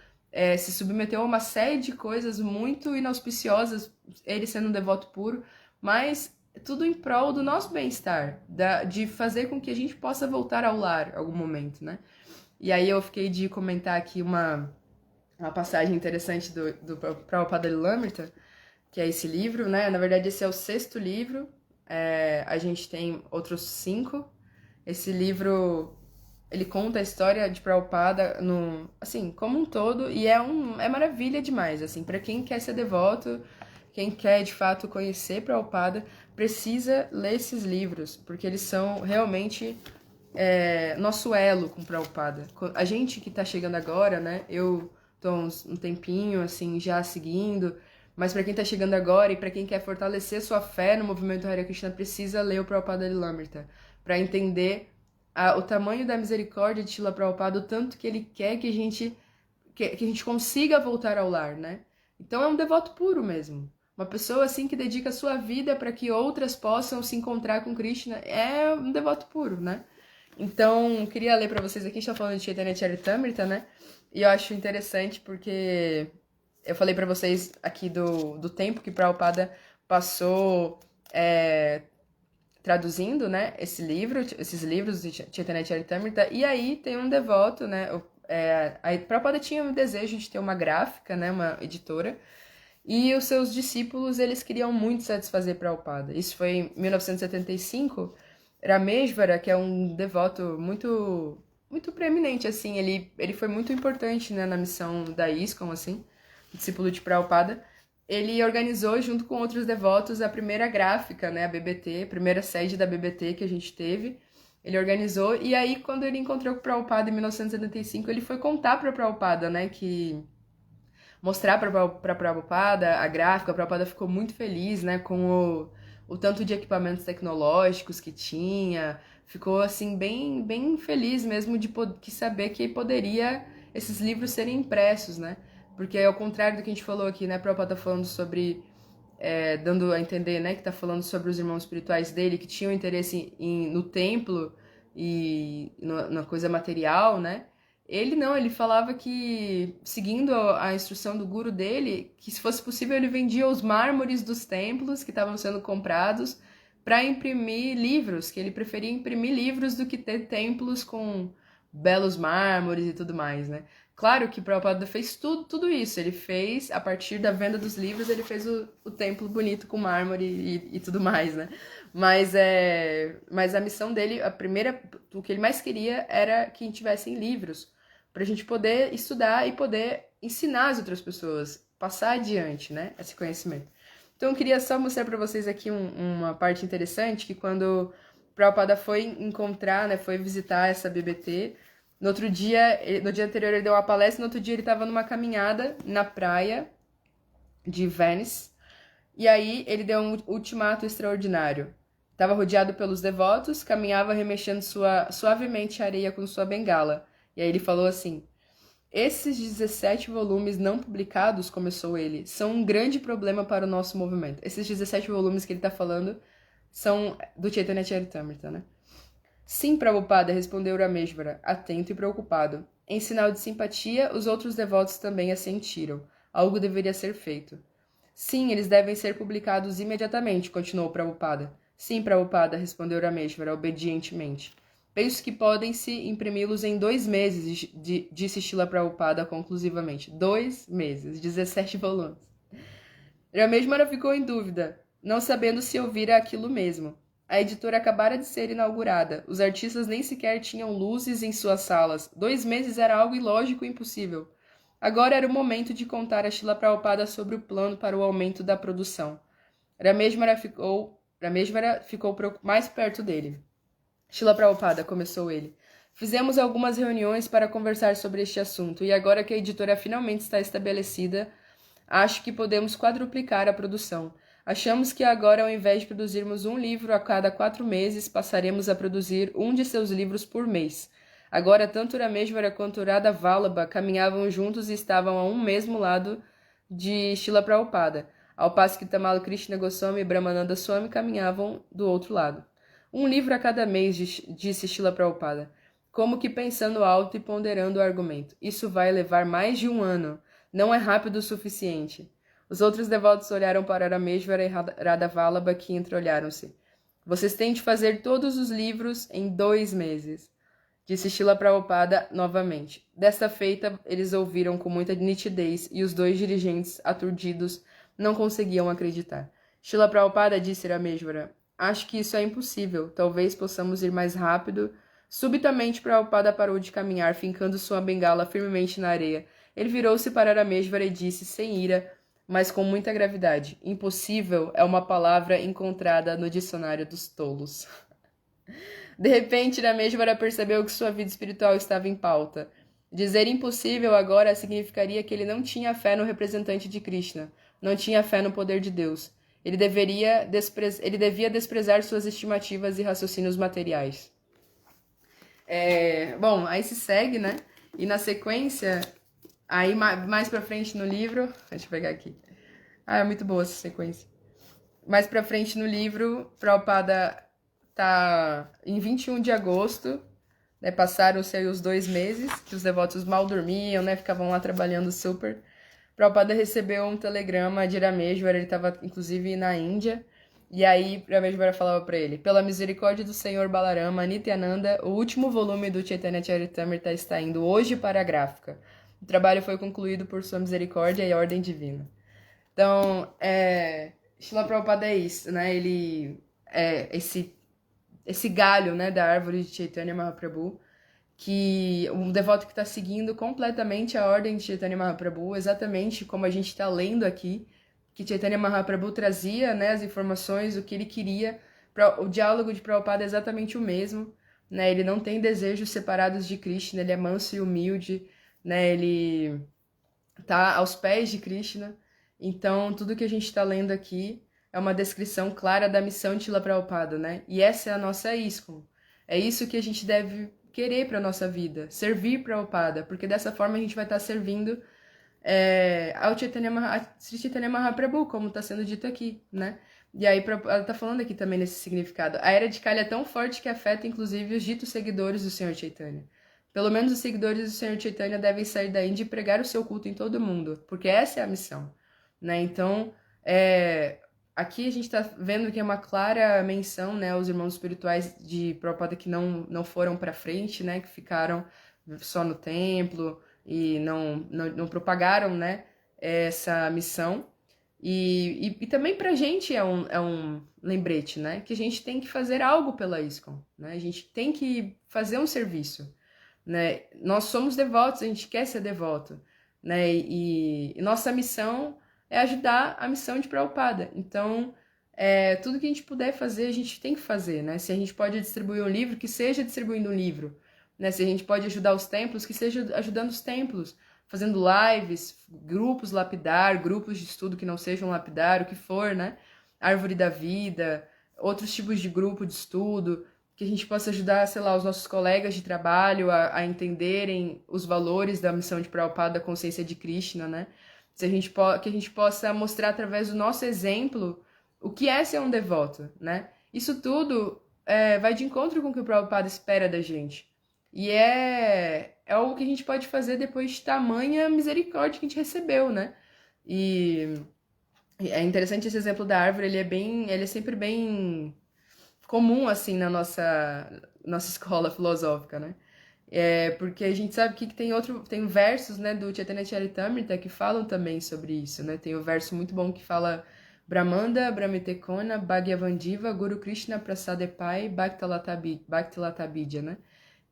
Speaker 1: se submeteu a uma série de coisas muito inauspiciosas, ele sendo um devoto puro, mas tudo em prol do nosso bem-estar, de fazer com que a gente possa voltar ao lar em algum momento, né? E aí eu fiquei de comentar aqui uma passagem interessante do Prabhupada Lilamrita, que é esse livro, né? Na verdade, esse é o 6º livro, a gente tem outros 5. Esse livro, ele conta a história de Prabhupada, assim, como um todo, e é maravilha demais, assim, para quem quer ser devoto, quem quer, de fato, conhecer Prabhupada, precisa ler esses livros, porque eles são realmente nosso elo com Prabhupada. A gente que tá chegando agora, né, eu tô um tempinho, assim, já seguindo, mas para quem tá chegando agora e para quem quer fortalecer sua fé no movimento Hare Krishna, precisa ler o Prabhupada Lilamrita, para entender o tamanho da misericórdia de Srila Prabhupada, o tanto que ele quer que a gente consiga voltar ao lar, né? Então é um devoto puro mesmo. Uma pessoa assim que dedica a sua vida para que outras possam se encontrar com Krishna é um devoto puro, né? Então, queria ler para vocês aqui, a gente tá falando de Chaitanya Charitamrita, né? E eu acho interessante porque eu falei para vocês aqui do tempo que Prabhupada passou traduzindo, né, esses livros de Chaitanya Charitamrita, e aí tem um devoto, né, a Prabhupada tinha um desejo de ter uma gráfica, né, uma editora, e os seus discípulos, eles queriam muito satisfazer Prabhupada. Isso foi em 1975, Rameshvara, que é um devoto muito muito preeminente, assim, ele foi muito importante, né, na missão da ISKCON, assim, discípulo de Prabhupada. Ele organizou, junto com outros devotos, a primeira gráfica, né, a BBT, a primeira sede da BBT que a gente teve. Ele organizou, e aí, quando ele encontrou com o Prabhupada em 1975, ele foi contar para Prabhupada, né, mostrar para Prabhupada a gráfica. A Prabhupada ficou muito feliz, né, com o tanto de equipamentos tecnológicos que tinha, ficou, assim, bem, bem feliz mesmo de saber que poderia esses livros serem impressos, né, porque ao contrário do que a gente falou aqui, né, Prabhupada tá falando sobre, dando a entender, né, que tá falando sobre os irmãos espirituais dele, que tinham interesse no templo e na coisa material, né, ele não, ele falava que, seguindo a instrução do guru dele, que se fosse possível ele vendia os mármores dos templos que estavam sendo comprados para imprimir livros, que ele preferia imprimir livros do que ter templos com belos mármores e tudo mais, né? Claro que Prabhupada fez tudo isso, ele fez, a partir da venda dos livros, ele fez o templo bonito com mármore e tudo mais, né? Mas a missão dele, o que ele mais queria era que tivessem livros, para a gente poder estudar e poder ensinar as outras pessoas, passar adiante, né, esse conhecimento. Então eu queria só mostrar para vocês aqui uma parte interessante, que quando Prabhupada foi encontrar, né, foi visitar essa BBT, no dia anterior ele deu uma palestra, no outro dia ele estava numa caminhada na praia de Venice, e aí ele deu um ultimato extraordinário. Estava rodeado pelos devotos, caminhava remexendo suavemente a areia com sua bengala. E aí ele falou assim: esses 17 volumes não publicados, começou ele, são um grande problema para o nosso movimento. Esses 17 volumes que ele está falando são do Chaitanya Charitamrita, né? Sim, Prabhupada, respondeu Rameshvara, atento e preocupado. Em sinal de simpatia, os outros devotos também assentiram. Algo deveria ser feito. Sim, eles devem ser publicados imediatamente, continuou Prabhupada. Sim, Prabhupada, respondeu Rameshvara obedientemente. Penso que podem-se imprimi-los em 2 meses, disse Srila Prabhupada conclusivamente. 2 meses, 17 volumes. Rameshvara ficou em dúvida, não sabendo se ouvira aquilo mesmo. A editora acabara de ser inaugurada. Os artistas nem sequer tinham luzes em suas salas. 2 meses era algo ilógico e impossível. Agora era o momento de contar a Srila Prabhupada sobre o plano para o aumento da produção. Rameshwara ficou mais perto dele. Srila Prabhupada, começou ele. Fizemos algumas reuniões para conversar sobre este assunto, e agora que a editora finalmente está estabelecida, acho que podemos quadruplicar a produção. Achamos que agora, ao invés de produzirmos um livro a cada 4 meses, passaremos a produzir um de seus livros por mês. Agora, tanto Rameshwara quanto Radha Vallabha caminhavam juntos e estavam a um mesmo lado de Srila Prabhupada, ao passo que Tamala Krishna Goswami e Brahmananda Swami caminhavam do outro lado. Um livro a cada mês, disse Srila Prabhupada, como que pensando alto e ponderando o argumento. Isso vai levar mais de 1 ano. Não é rápido o suficiente. Os outros devotos olharam para Rameshwara e Radha Vallabha, que entreolharam-se. Vocês têm de fazer todos os livros em 2 meses, disse Srila Prabhupada novamente. Desta feita, eles ouviram com muita nitidez e os 2 dirigentes, aturdidos, não conseguiam acreditar. Srila Prabhupada disse Rameshwara, acho que isso é impossível. Talvez possamos ir mais rápido. Subitamente, Prabhupada parou de caminhar, fincando sua bengala firmemente na areia. Ele virou-se para Rameshwara e disse, sem ira, mas com muita gravidade, impossível é uma palavra encontrada no dicionário dos tolos. De repente, Rameshwara percebeu que sua vida espiritual estava em pauta. Dizer impossível agora significaria que ele não tinha fé no representante de Krishna, não tinha fé no poder de Deus. Ele devia desprezar suas estimativas e raciocínios materiais. Bom, aí se segue, né? E na sequência, aí mais pra frente no livro... Deixa eu pegar aqui. É muito boa essa sequência. Mais pra frente no livro, Prabhupada tá em 21 de agosto, né? Passaram-se aí os 2 meses, que os devotos mal dormiam, né? Ficavam lá trabalhando super. Prabhupada recebeu um telegrama de Rameshwara, ele estava inclusive na Índia, e aí Rameshwara falava para ele, pela misericórdia do Senhor Balarama, Nityananda, o último volume do Chaitanya Charitamrita está indo hoje para a gráfica. O trabalho foi concluído por sua misericórdia e ordem divina. Então, Srila Prabhupada é isso, né? Ele é esse galho, né, da árvore de Chaitanya Mahaprabhu, que um devoto que está seguindo completamente a ordem de Chaitanya Mahaprabhu, exatamente como a gente está lendo aqui, que Chaitanya Mahaprabhu trazia, né, as informações, o que ele queria. O diálogo de Prabhupada é exatamente o mesmo, né? Ele não tem desejos separados de Krishna, ele é manso e humilde, né? Ele está aos pés de Krishna. Então, tudo que a gente está lendo aqui é uma descrição clara da missão de Srila Prabhupada, né? E essa é a nossa ISKCON. É isso que a gente deve querer para a nossa vida, servir Prabhupada, porque dessa forma a gente vai estar servindo ao Sri Chaitanya Mahaprabhu, como está sendo dito aqui, né? E aí ela está falando aqui também nesse significado. A era de Kali é tão forte que afeta inclusive os ditos seguidores do Senhor Chaitanya. Pelo menos os seguidores do Senhor Chaitanya devem sair da Índia e pregar o seu culto em todo o mundo, porque essa é a missão, né? Então, aqui a gente está vendo que é uma clara menção, né, aos irmãos espirituais de Prabhupada que não foram para frente, né, que ficaram só no templo e não propagaram, né, essa missão. E também para a gente é um lembrete, né, que a gente tem que fazer algo pela ISKCON, né, a gente tem que fazer um serviço, né, nós somos devotos, a gente quer ser devoto, né, e nossa missão é ajudar a missão de Prabhupada. Então, tudo que a gente puder fazer, a gente tem que fazer, né? Se a gente pode distribuir um livro, que seja distribuindo um livro, né? Se a gente pode ajudar os templos, que seja ajudando os templos, fazendo lives, grupos lapidar, grupos de estudo que não sejam lapidar, o que for, né? Árvore da vida, outros tipos de grupo de estudo, que a gente possa ajudar, sei lá, os nossos colegas de trabalho a entenderem os valores da missão de Prabhupada, da consciência de Krishna, né? Que a gente possa mostrar através do nosso exemplo o que é ser um devoto, né? Isso tudo vai de encontro com o que o Prabhupada espera da gente. E é algo que a gente pode fazer depois de tamanha misericórdia que a gente recebeu, né? E é interessante esse exemplo da árvore, ele é sempre bem comum, assim, na nossa escola filosófica, né? Porque a gente sabe que tem versos, né, do Chaitanya Charitamrita que falam também sobre isso, né? Tem um verso muito bom que fala Brahmanda, Brahmitekona, Bhagyavandiva, Guru Krishna Prasadepai, Bhaktilatabidya, né?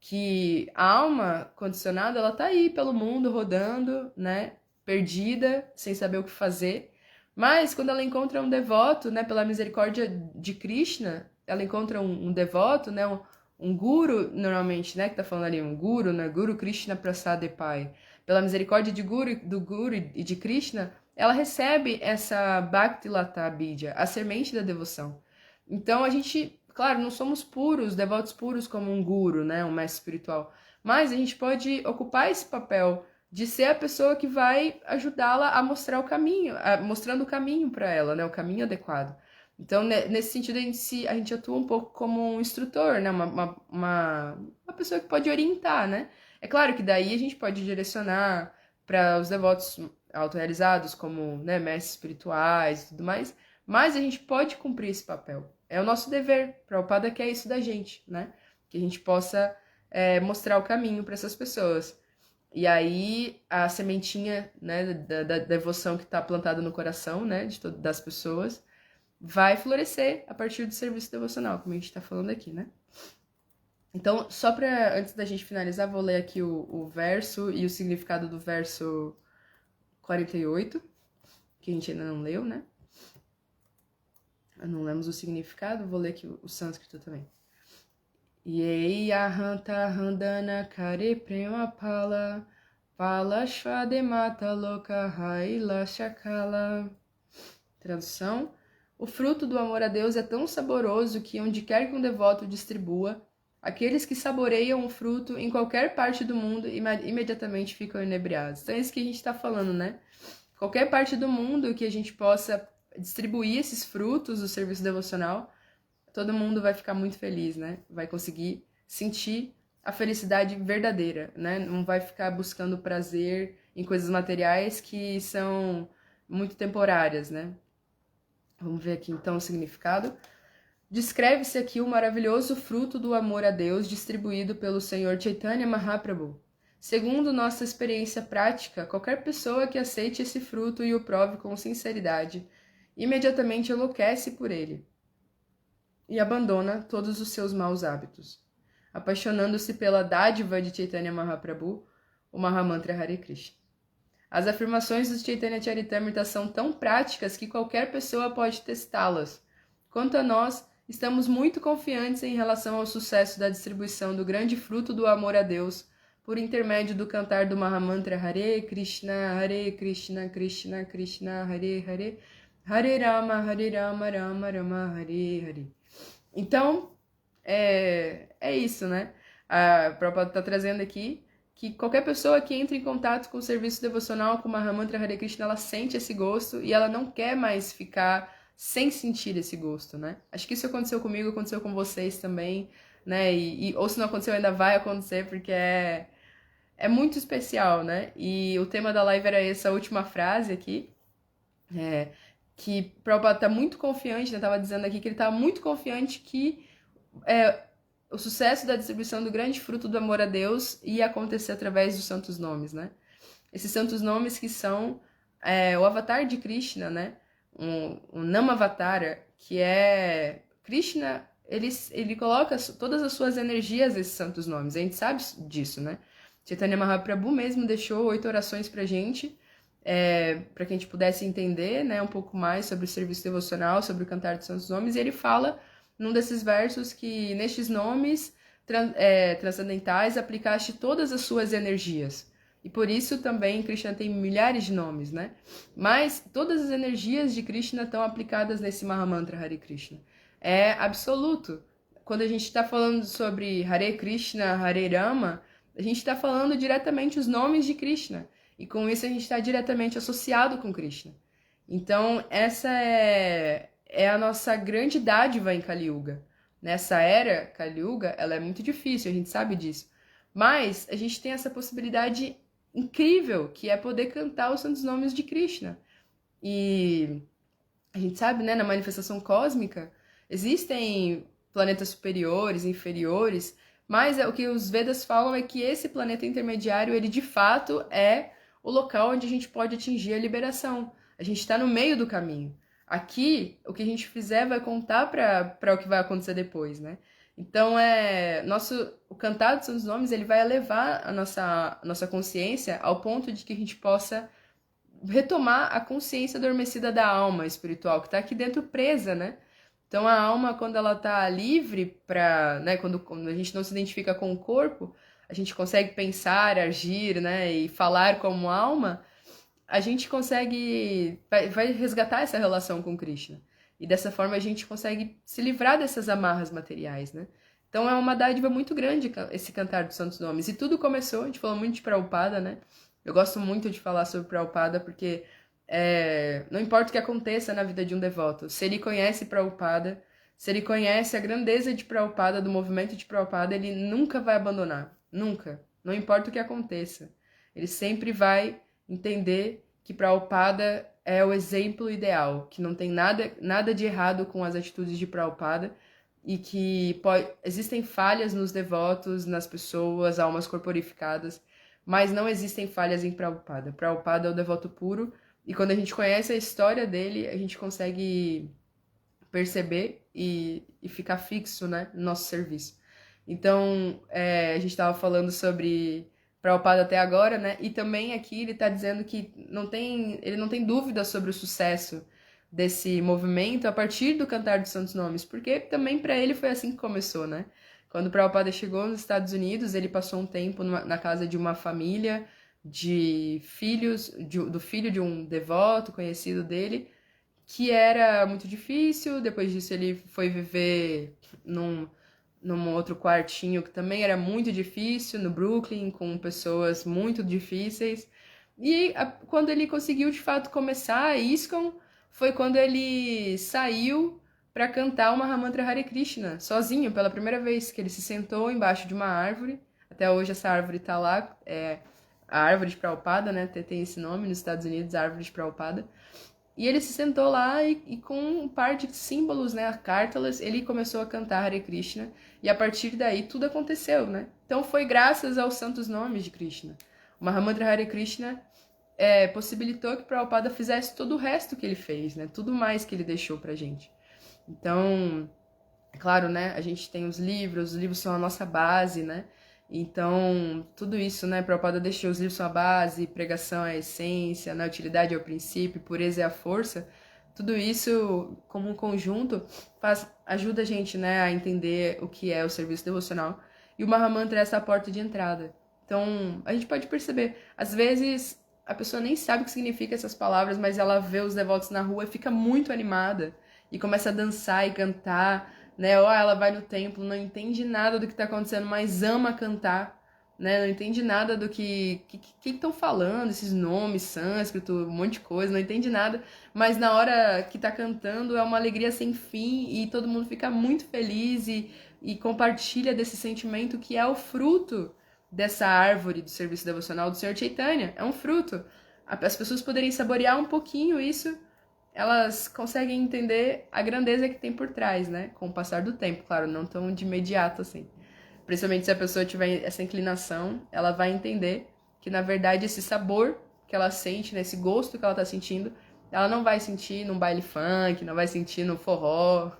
Speaker 1: Que a alma condicionada, ela tá aí pelo mundo, rodando, né? Perdida, sem saber o que fazer. Mas quando ela encontra um devoto, né? Pela misericórdia de Krishna, ela encontra um devoto, né? Um guru, normalmente, né? Que tá falando ali, um guru, né? Guru Krishna Prasadepai. Pela misericórdia do guru e de Krishna, ela recebe essa Bhakti Lata Bidya, a semente da devoção. Então a gente, claro, não somos puros, devotos puros como um guru, né, um mestre espiritual, mas a gente pode ocupar esse papel de ser a pessoa que vai ajudá-la a mostrar o caminho, mostrando o caminho para ela, né, o caminho adequado. Então, nesse sentido, a gente atua um pouco como um instrutor, né, uma pessoa que pode orientar, né. É claro que daí a gente pode direcionar para os devotos autorrealizados, como, né, mestres espirituais e tudo mais, mas a gente pode cumprir esse papel. É o nosso dever. Prabhupada quer isso da gente, né? Que a gente possa mostrar o caminho para essas pessoas. E aí a sementinha, né, da devoção que está plantada no coração, né, das pessoas, vai florescer a partir do serviço devocional, como a gente está falando aqui, né? Então, só para antes da gente finalizar, vou ler aqui o verso e o significado do verso 48, que a gente ainda não leu, né? Não lemos o significado, vou ler aqui o sânscrito também. Yeyahanta handana kare prema pala palashvademata loka haila shakala. Tradução: o fruto do amor a Deus é tão saboroso que onde quer que um devoto distribua, aqueles que saboreiam o fruto em qualquer parte do mundo imediatamente ficam inebriados. Então é isso que a gente está falando, né? Qualquer parte do mundo que a gente possa distribuir esses frutos do serviço devocional, todo mundo vai ficar muito feliz, né? Vai conseguir sentir a felicidade verdadeira, né? Não vai ficar buscando prazer em coisas materiais que são muito temporárias, né? Vamos ver aqui então o significado. Descreve-se aqui o maravilhoso fruto do amor a Deus distribuído pelo Senhor Chaitanya Mahaprabhu. Segundo nossa experiência prática, qualquer pessoa que aceite esse fruto e o prove com sinceridade, imediatamente enlouquece por ele e abandona todos os seus maus hábitos, apaixonando-se pela dádiva de Chaitanya Mahaprabhu, o Mahamantra Hare Krishna. As afirmações do Chaitanya Charitamrita são tão práticas que qualquer pessoa pode testá-las. Quanto a nós, estamos muito confiantes em relação ao sucesso da distribuição do grande fruto do amor a Deus, por intermédio do cantar do Mahamantra Hare Krishna, Krishna Krishna, Hare Hare, Hare Rama, Rama Rama, Hare Hare. Então, é isso, né? A Prabhupada está trazendo aqui que qualquer pessoa que entra em contato com o serviço devocional, com o Mahamantra Hare Krishna, ela sente esse gosto e ela não quer mais ficar sem sentir esse gosto, né? Acho que isso aconteceu comigo, aconteceu com vocês também, né? Ou se não aconteceu, ainda vai acontecer, porque é muito especial, né? E o tema da live era essa última frase aqui, que o Prabhupada tá muito confiante, né? Tava dizendo aqui que ele tá muito confiante que o sucesso da distribuição do grande fruto do amor a Deus ia acontecer através dos santos nomes, né? Esses santos nomes que são o avatar de Krishna, né? O Namavatara, que é Krishna, ele coloca todas as suas energias nesses santos nomes. A gente sabe disso, né? Chaitanya Mahaprabhu mesmo deixou 8 orações pra gente, para que a gente pudesse entender, né, um pouco mais sobre o serviço devocional, sobre o cantar dos santos nomes, e ele fala num desses versos que nestes nomes transcendentais aplicaste todas as suas energias. E por isso também Krishna tem milhares de nomes, né? Mas todas as energias de Krishna estão aplicadas nesse Mahamantra Hare Krishna. É absoluto. Quando a gente está falando sobre Hare Krishna, Hare Rama, a gente está falando diretamente os nomes de Krishna. E com isso a gente está diretamente associado com Krishna. Então essa é a nossa grande dádiva em Kali Yuga. Nessa era, Kali Yuga, ela é muito difícil, a gente sabe disso. Mas a gente tem essa possibilidade incrível, que é poder cantar os santos nomes de Krishna. E a gente sabe, né, na manifestação cósmica, existem planetas superiores, inferiores, mas o que os Vedas falam é que esse planeta intermediário, ele de fato é o local onde a gente pode atingir a liberação. A gente está no meio do caminho. Aqui, o que a gente fizer vai contar para o que vai acontecer depois, né? Então, o cantar dos santos nomes, ele vai elevar a nossa consciência ao ponto de que a gente possa retomar a consciência adormecida da alma espiritual, que está aqui dentro presa, né? Então, a alma, quando ela está livre para, né, quando a gente não se identifica com o corpo, a gente consegue pensar, agir, né, e falar como alma, a gente vai resgatar essa relação com Krishna. E dessa forma a gente consegue se livrar dessas amarras materiais, né? Então é uma dádiva muito grande esse cantar dos santos nomes. E tudo começou, a gente falou muito de Prabhupada, né? Eu gosto muito de falar sobre Prabhupada porque não importa o que aconteça na vida de um devoto, se ele conhece Prabhupada, se ele conhece a grandeza de Prabhupada, do movimento de Prabhupada, ele nunca vai abandonar. Nunca. Não importa o que aconteça. Ele sempre vai entender que Prabhupada é o exemplo ideal, que não tem nada de errado com as atitudes de Prabhupada e que existem falhas nos devotos, nas pessoas, almas corporificadas, mas não existem falhas em Prabhupada. Prabhupada é o devoto puro e quando a gente conhece a história dele, a gente consegue perceber e ficar fixo, né, no nosso serviço. Então, a gente estava falando sobre Prabhupada até agora, né? E também aqui ele está dizendo que ele não tem dúvida sobre o sucesso desse movimento a partir do Cantar dos Santos Nomes, porque também para ele foi assim que começou, né? Quando Prabhupada chegou nos Estados Unidos, ele passou um tempo na casa de uma família de filhos, do filho de um devoto conhecido dele, que era muito difícil. Depois disso ele foi viver num outro quartinho que também era muito difícil, no Brooklyn, com pessoas muito difíceis. E quando ele conseguiu de fato começar a ISKCON, foi quando ele saiu para cantar o Mahamantra Hare Krishna, sozinho, pela primeira vez, que ele se sentou embaixo de uma árvore. Até hoje essa árvore tá lá, a árvore de Prabhupada, né? Tem esse nome nos Estados Unidos, a árvore de Prabhupada. E ele se sentou lá e com um par de símbolos, né, cártalas, ele começou a cantar Hare Krishna. E a partir daí tudo aconteceu, né? Então foi graças aos santos nomes de Krishna. O Mahamantra Hare Krishna possibilitou que Prabhupada fizesse todo o resto que ele fez, né? Tudo mais que ele deixou pra gente. Então, é claro, né? A gente tem os livros são a nossa base, né? Então, tudo isso, né? Prabhupada deixou os livros são a base, pregação é a essência, né? Utilidade é o princípio, pureza é a força. Tudo isso, como um conjunto, ajuda a gente, né, a entender o que é o serviço devocional. E o Mahamantra é essa porta de entrada. Então, a gente pode perceber, às vezes a pessoa nem sabe o que significa essas palavras, mas ela vê os devotos na rua e fica muito animada e começa a dançar e cantar, né? Ou ela vai no templo, não entende nada do que está acontecendo, mas ama cantar, né? Não entende nada do que estão falando, esses nomes, sânscrito, um monte de coisa, não entende nada, mas na hora que tá cantando é uma alegria sem fim e todo mundo fica muito feliz e compartilha desse sentimento que é o fruto dessa árvore do serviço devocional do Senhor Chaitanya. É um fruto. As pessoas poderem saborear um pouquinho isso, elas conseguem entender a grandeza que tem por trás, né? Com o passar do tempo, claro, não tão de imediato assim. Principalmente se a pessoa tiver essa inclinação, ela vai entender que, na verdade, esse sabor que ela sente, né, esse gosto que ela tá sentindo, ela não vai sentir num baile funk, não vai sentir no forró,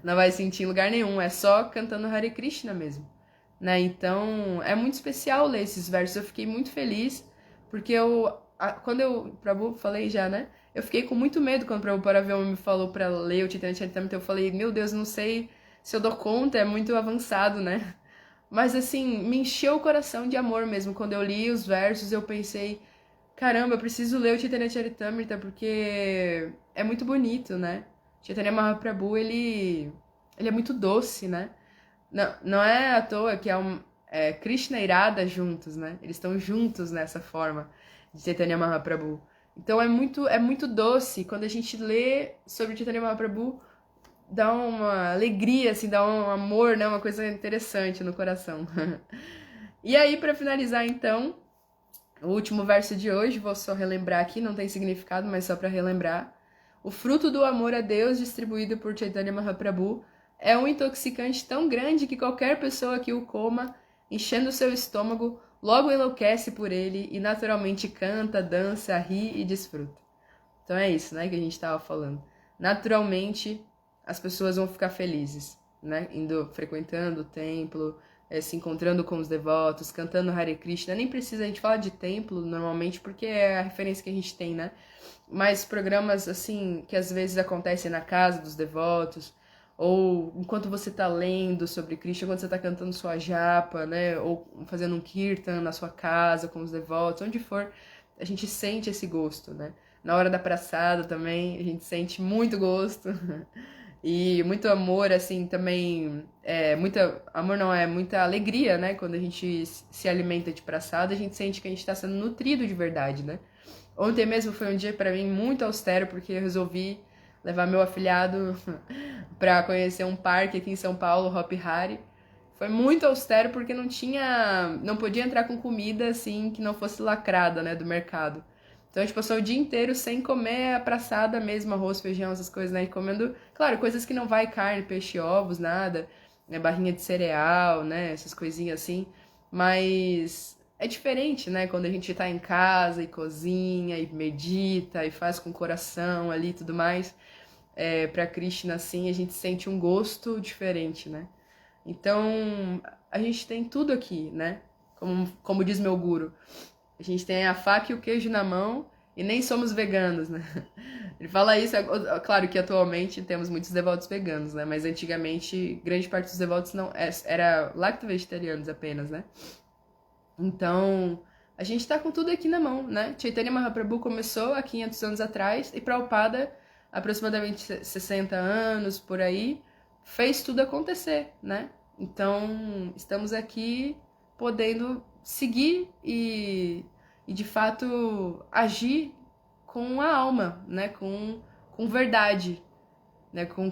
Speaker 1: não vai sentir em lugar nenhum, é só cantando Hare Krishna mesmo, né? Então, é muito especial ler esses versos, eu fiquei muito feliz, porque quando eu, Prabhu, falei já, né? Eu fiquei com muito medo quando o Prabhupada me falou pra ler o Chaitanya Charitamrita, eu falei, meu Deus, não sei se eu dou conta, é muito avançado, né? Mas assim, me encheu o coração de amor mesmo. Quando eu li os versos, eu pensei, caramba, eu preciso ler o Chaitanya Charitamrita porque é muito bonito, né? Chaitanya Mahaprabhu, ele é muito doce, né? Não é à toa que Krishna e Radha juntos, né? Eles estão juntos nessa forma de Chaitanya Mahaprabhu. Então é muito doce. Quando a gente lê sobre Chaitanya Mahaprabhu, dá uma alegria, assim, dá um amor, né? Uma coisa interessante no coração. E aí, para finalizar, então, o último verso de hoje, vou só relembrar aqui, não tem significado, mas só para relembrar. O fruto do amor a Deus distribuído por Chaitanya Mahaprabhu é um intoxicante tão grande que qualquer pessoa que o coma, enchendo seu estômago, logo enlouquece por ele e naturalmente canta, dança, ri e desfruta. Então é isso, né, que a gente estava falando. naturalmente as pessoas vão ficar felizes, né? Frequentando o templo, se encontrando com os devotos, cantando Hare Krishna. Nem precisa a gente falar de templo normalmente, porque é a referência que a gente tem, né? Mas programas assim que às vezes acontecem na casa dos devotos, ou enquanto você tá lendo sobre Krishna, quando você tá cantando sua japa, né? Ou fazendo um kirtan na sua casa com os devotos, onde for, a gente sente esse gosto, né? Na hora da praçada também, a gente sente muito gosto. E muito amor, assim, também, amor não, é muita alegria, né? Quando a gente se alimenta de praçada, a gente sente que a gente tá sendo nutrido de verdade, né? Ontem mesmo foi um dia pra mim muito austero, porque eu resolvi levar meu afilhado pra conhecer um parque aqui em São Paulo, Hop Hari. Foi muito austero porque não podia entrar com comida assim que não fosse lacrada, né, do mercado. Então a gente passou o dia inteiro sem comer a praçada mesmo, arroz, feijão, essas coisas, né? E comendo, claro, coisas que não vai carne, peixe, ovos, nada, né? Barrinha de cereal, né? Essas coisinhas assim. Mas é diferente, né? Quando a gente tá em casa e cozinha e medita e faz com o coração ali e tudo mais. Pra Krishna, assim, a gente sente um gosto diferente, né? Então, a gente tem tudo aqui, né? Como diz meu guru. A gente tem a faca e o queijo na mão e nem somos veganos, né? Ele fala isso, claro que atualmente temos muitos devotos veganos, né? Mas antigamente, grande parte dos devotos não era lacto-vegetarianos apenas, né? Então, a gente tá com tudo aqui na mão, né? Chaitanya Mahaprabhu começou há 500 anos atrás e Prabhupada, aproximadamente 60 anos, por aí, fez tudo acontecer, né? Então, estamos aqui podendo seguir e de fato, agir com a alma, né? Com verdade, né? Com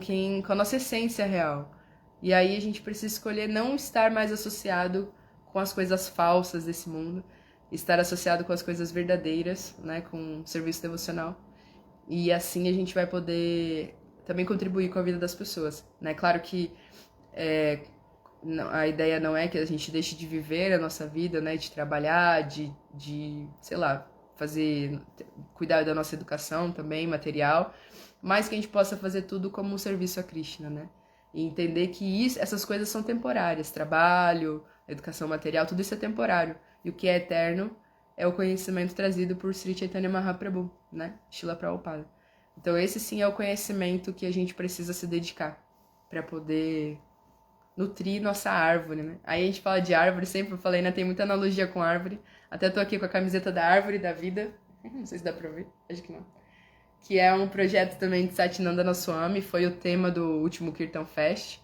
Speaker 1: a nossa essência real. E aí a gente precisa escolher não estar mais associado com as coisas falsas desse mundo, estar associado com as coisas verdadeiras, né? Com o serviço devocional. E assim a gente vai poder também contribuir com a vida das pessoas, né? Claro que é, a ideia não é que a gente deixe de viver a nossa vida, né? De trabalhar, sei lá, cuidar da nossa educação também, material, mas que a gente possa fazer tudo como um serviço a Krishna, né? E entender que essas coisas são temporárias, trabalho, educação material, tudo isso é temporário. E o que é eterno é o conhecimento trazido por Sri Chaitanya Mahaprabhu, né? Srila Prabhupada. Então esse sim é o conhecimento que a gente precisa se dedicar para poder nutrir nossa árvore, né? Aí a gente fala de árvore, sempre eu falei, né? Tem muita analogia com árvore. Até tô aqui com a camiseta da Árvore da Vida. Não sei se dá pra ver, acho que não. Que é um projeto também de Satyananda Swami, foi o tema do último Kirtan Fest,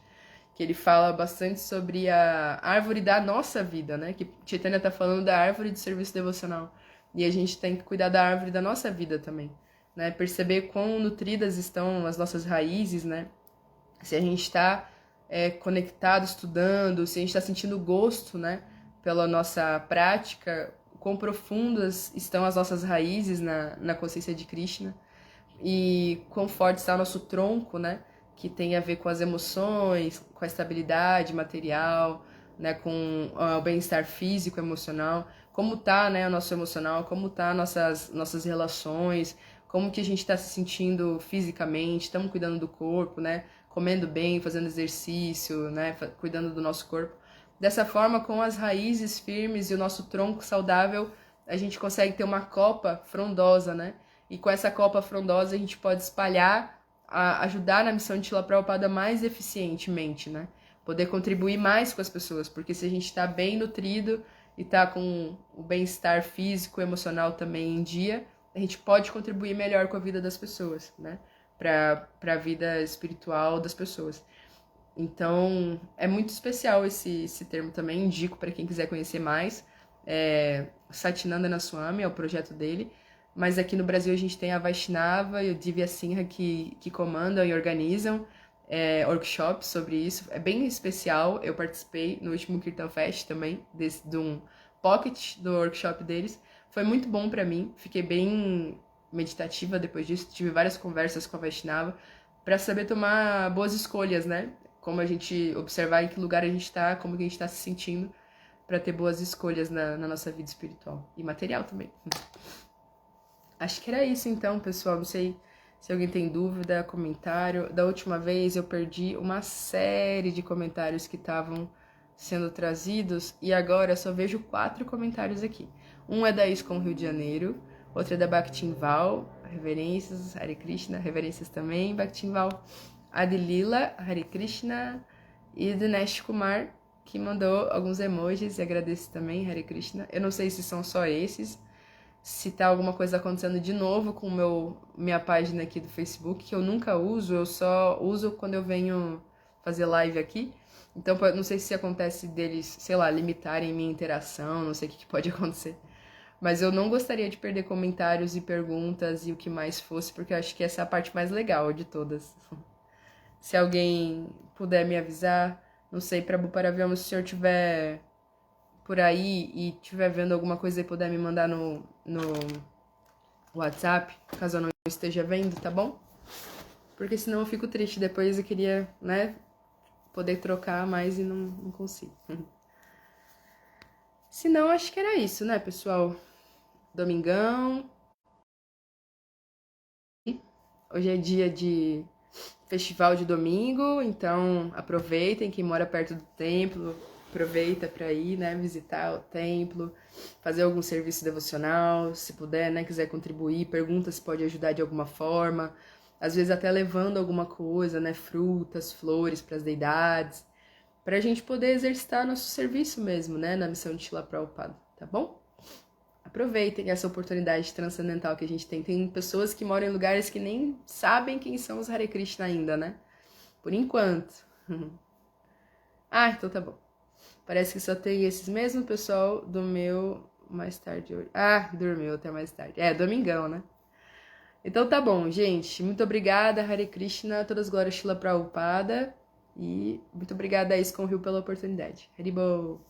Speaker 1: que ele fala bastante sobre a árvore da nossa vida, né? Que Chaitanya tá falando da árvore de serviço devocional. E a gente tem que cuidar da árvore da nossa vida também, né? Perceber quão nutridas estão as nossas raízes, né? Se a gente está conectado, estudando, se a gente está sentindo gosto, né? Pela nossa prática, quão profundas estão as nossas raízes na consciência de Krishna e quão forte está o nosso tronco, né? Que tem a ver com as emoções, com a estabilidade material, né? Com o bem-estar físico, emocional. Como tá, né? O nosso emocional, como tá nossas relações, como que a gente está se sentindo fisicamente, estamos cuidando do corpo, né? Comendo bem, fazendo exercício, né? Cuidando do nosso corpo. Dessa forma, com as raízes firmes e o nosso tronco saudável, a gente consegue ter uma copa frondosa, né? E com essa copa frondosa a gente pode espalhar, ajudar na missão de Srila Prabhupada mais eficientemente, né? Poder contribuir mais com as pessoas, porque se a gente está bem nutrido e está com o bem-estar físico e emocional também em dia, a gente pode contribuir melhor com a vida das pessoas, né? Para a vida espiritual das pessoas. Então, é muito especial esse termo também, indico para quem quiser conhecer mais. Satyananda Swami é o projeto dele, mas aqui no Brasil a gente tem a Vaishnava e o Divya Singha que comandam e organizam workshops sobre isso. É bem especial, eu participei no último Kirtan Fest também, de um pocket do workshop deles. Foi muito bom para mim, fiquei bem meditativa depois disso, tive várias conversas com a Vaishnava para saber tomar boas escolhas, né? Como a gente observar em que lugar a gente está, como que a gente está se sentindo, para ter boas escolhas na nossa vida espiritual e material também. Acho que era isso então, pessoal. Não sei Se alguém tem dúvida, comentário. Da última vez eu perdi uma série de comentários que estavam sendo trazidos e agora eu só vejo 4 comentários aqui. Um é da ISCOM Rio de Janeiro, outro é da Bhaktinval, reverências, Hare Krishna, reverências também, Bhaktinval, Adilila, Hare Krishna e Dinesh Kumar, que mandou alguns emojis e agradeço também, Hare Krishna. Eu não sei se são só esses, se tá alguma coisa acontecendo de novo com minha página aqui do Facebook, que eu nunca uso, eu só uso quando eu venho fazer live aqui. Então, não sei se acontece deles, sei lá, limitarem minha interação, não sei o que pode acontecer. Mas eu não gostaria de perder comentários e perguntas e o que mais fosse, porque eu acho que essa é a parte mais legal de todas. Se alguém puder me avisar, não sei, para Buparaviama, se o senhor tiver por aí e tiver vendo alguma coisa e puder me mandar no WhatsApp, caso eu não esteja vendo, tá bom? Porque senão eu fico triste. Depois eu queria, né, poder trocar mais e não consigo. Se não, acho que era isso, né, pessoal? Domingão. Hoje é dia de festival de domingo, então aproveitem, quem mora perto do templo, aproveita para ir, né, visitar o templo, fazer algum serviço devocional, se puder, né, quiser contribuir, pergunta se pode ajudar de alguma forma, às vezes até levando alguma coisa, né, frutas, flores para as deidades, para a gente poder exercitar nosso serviço mesmo, né, na missão de Shila Prabhupada, tá bom? Aproveitem essa oportunidade transcendental que a gente tem. Tem pessoas que moram em lugares que nem sabem quem são os Hare Krishna ainda, né? Por enquanto. Ah, então tá bom. Parece que só tem esses mesmo pessoal do meu mais tarde hoje. Ah, dormiu até mais tarde. É, domingão, né? Então tá bom, gente. Muito obrigada, Hare Krishna. Todas as glórias Shila Prabhupada. E muito obrigada a ISKCON Rio pela oportunidade. Haribol!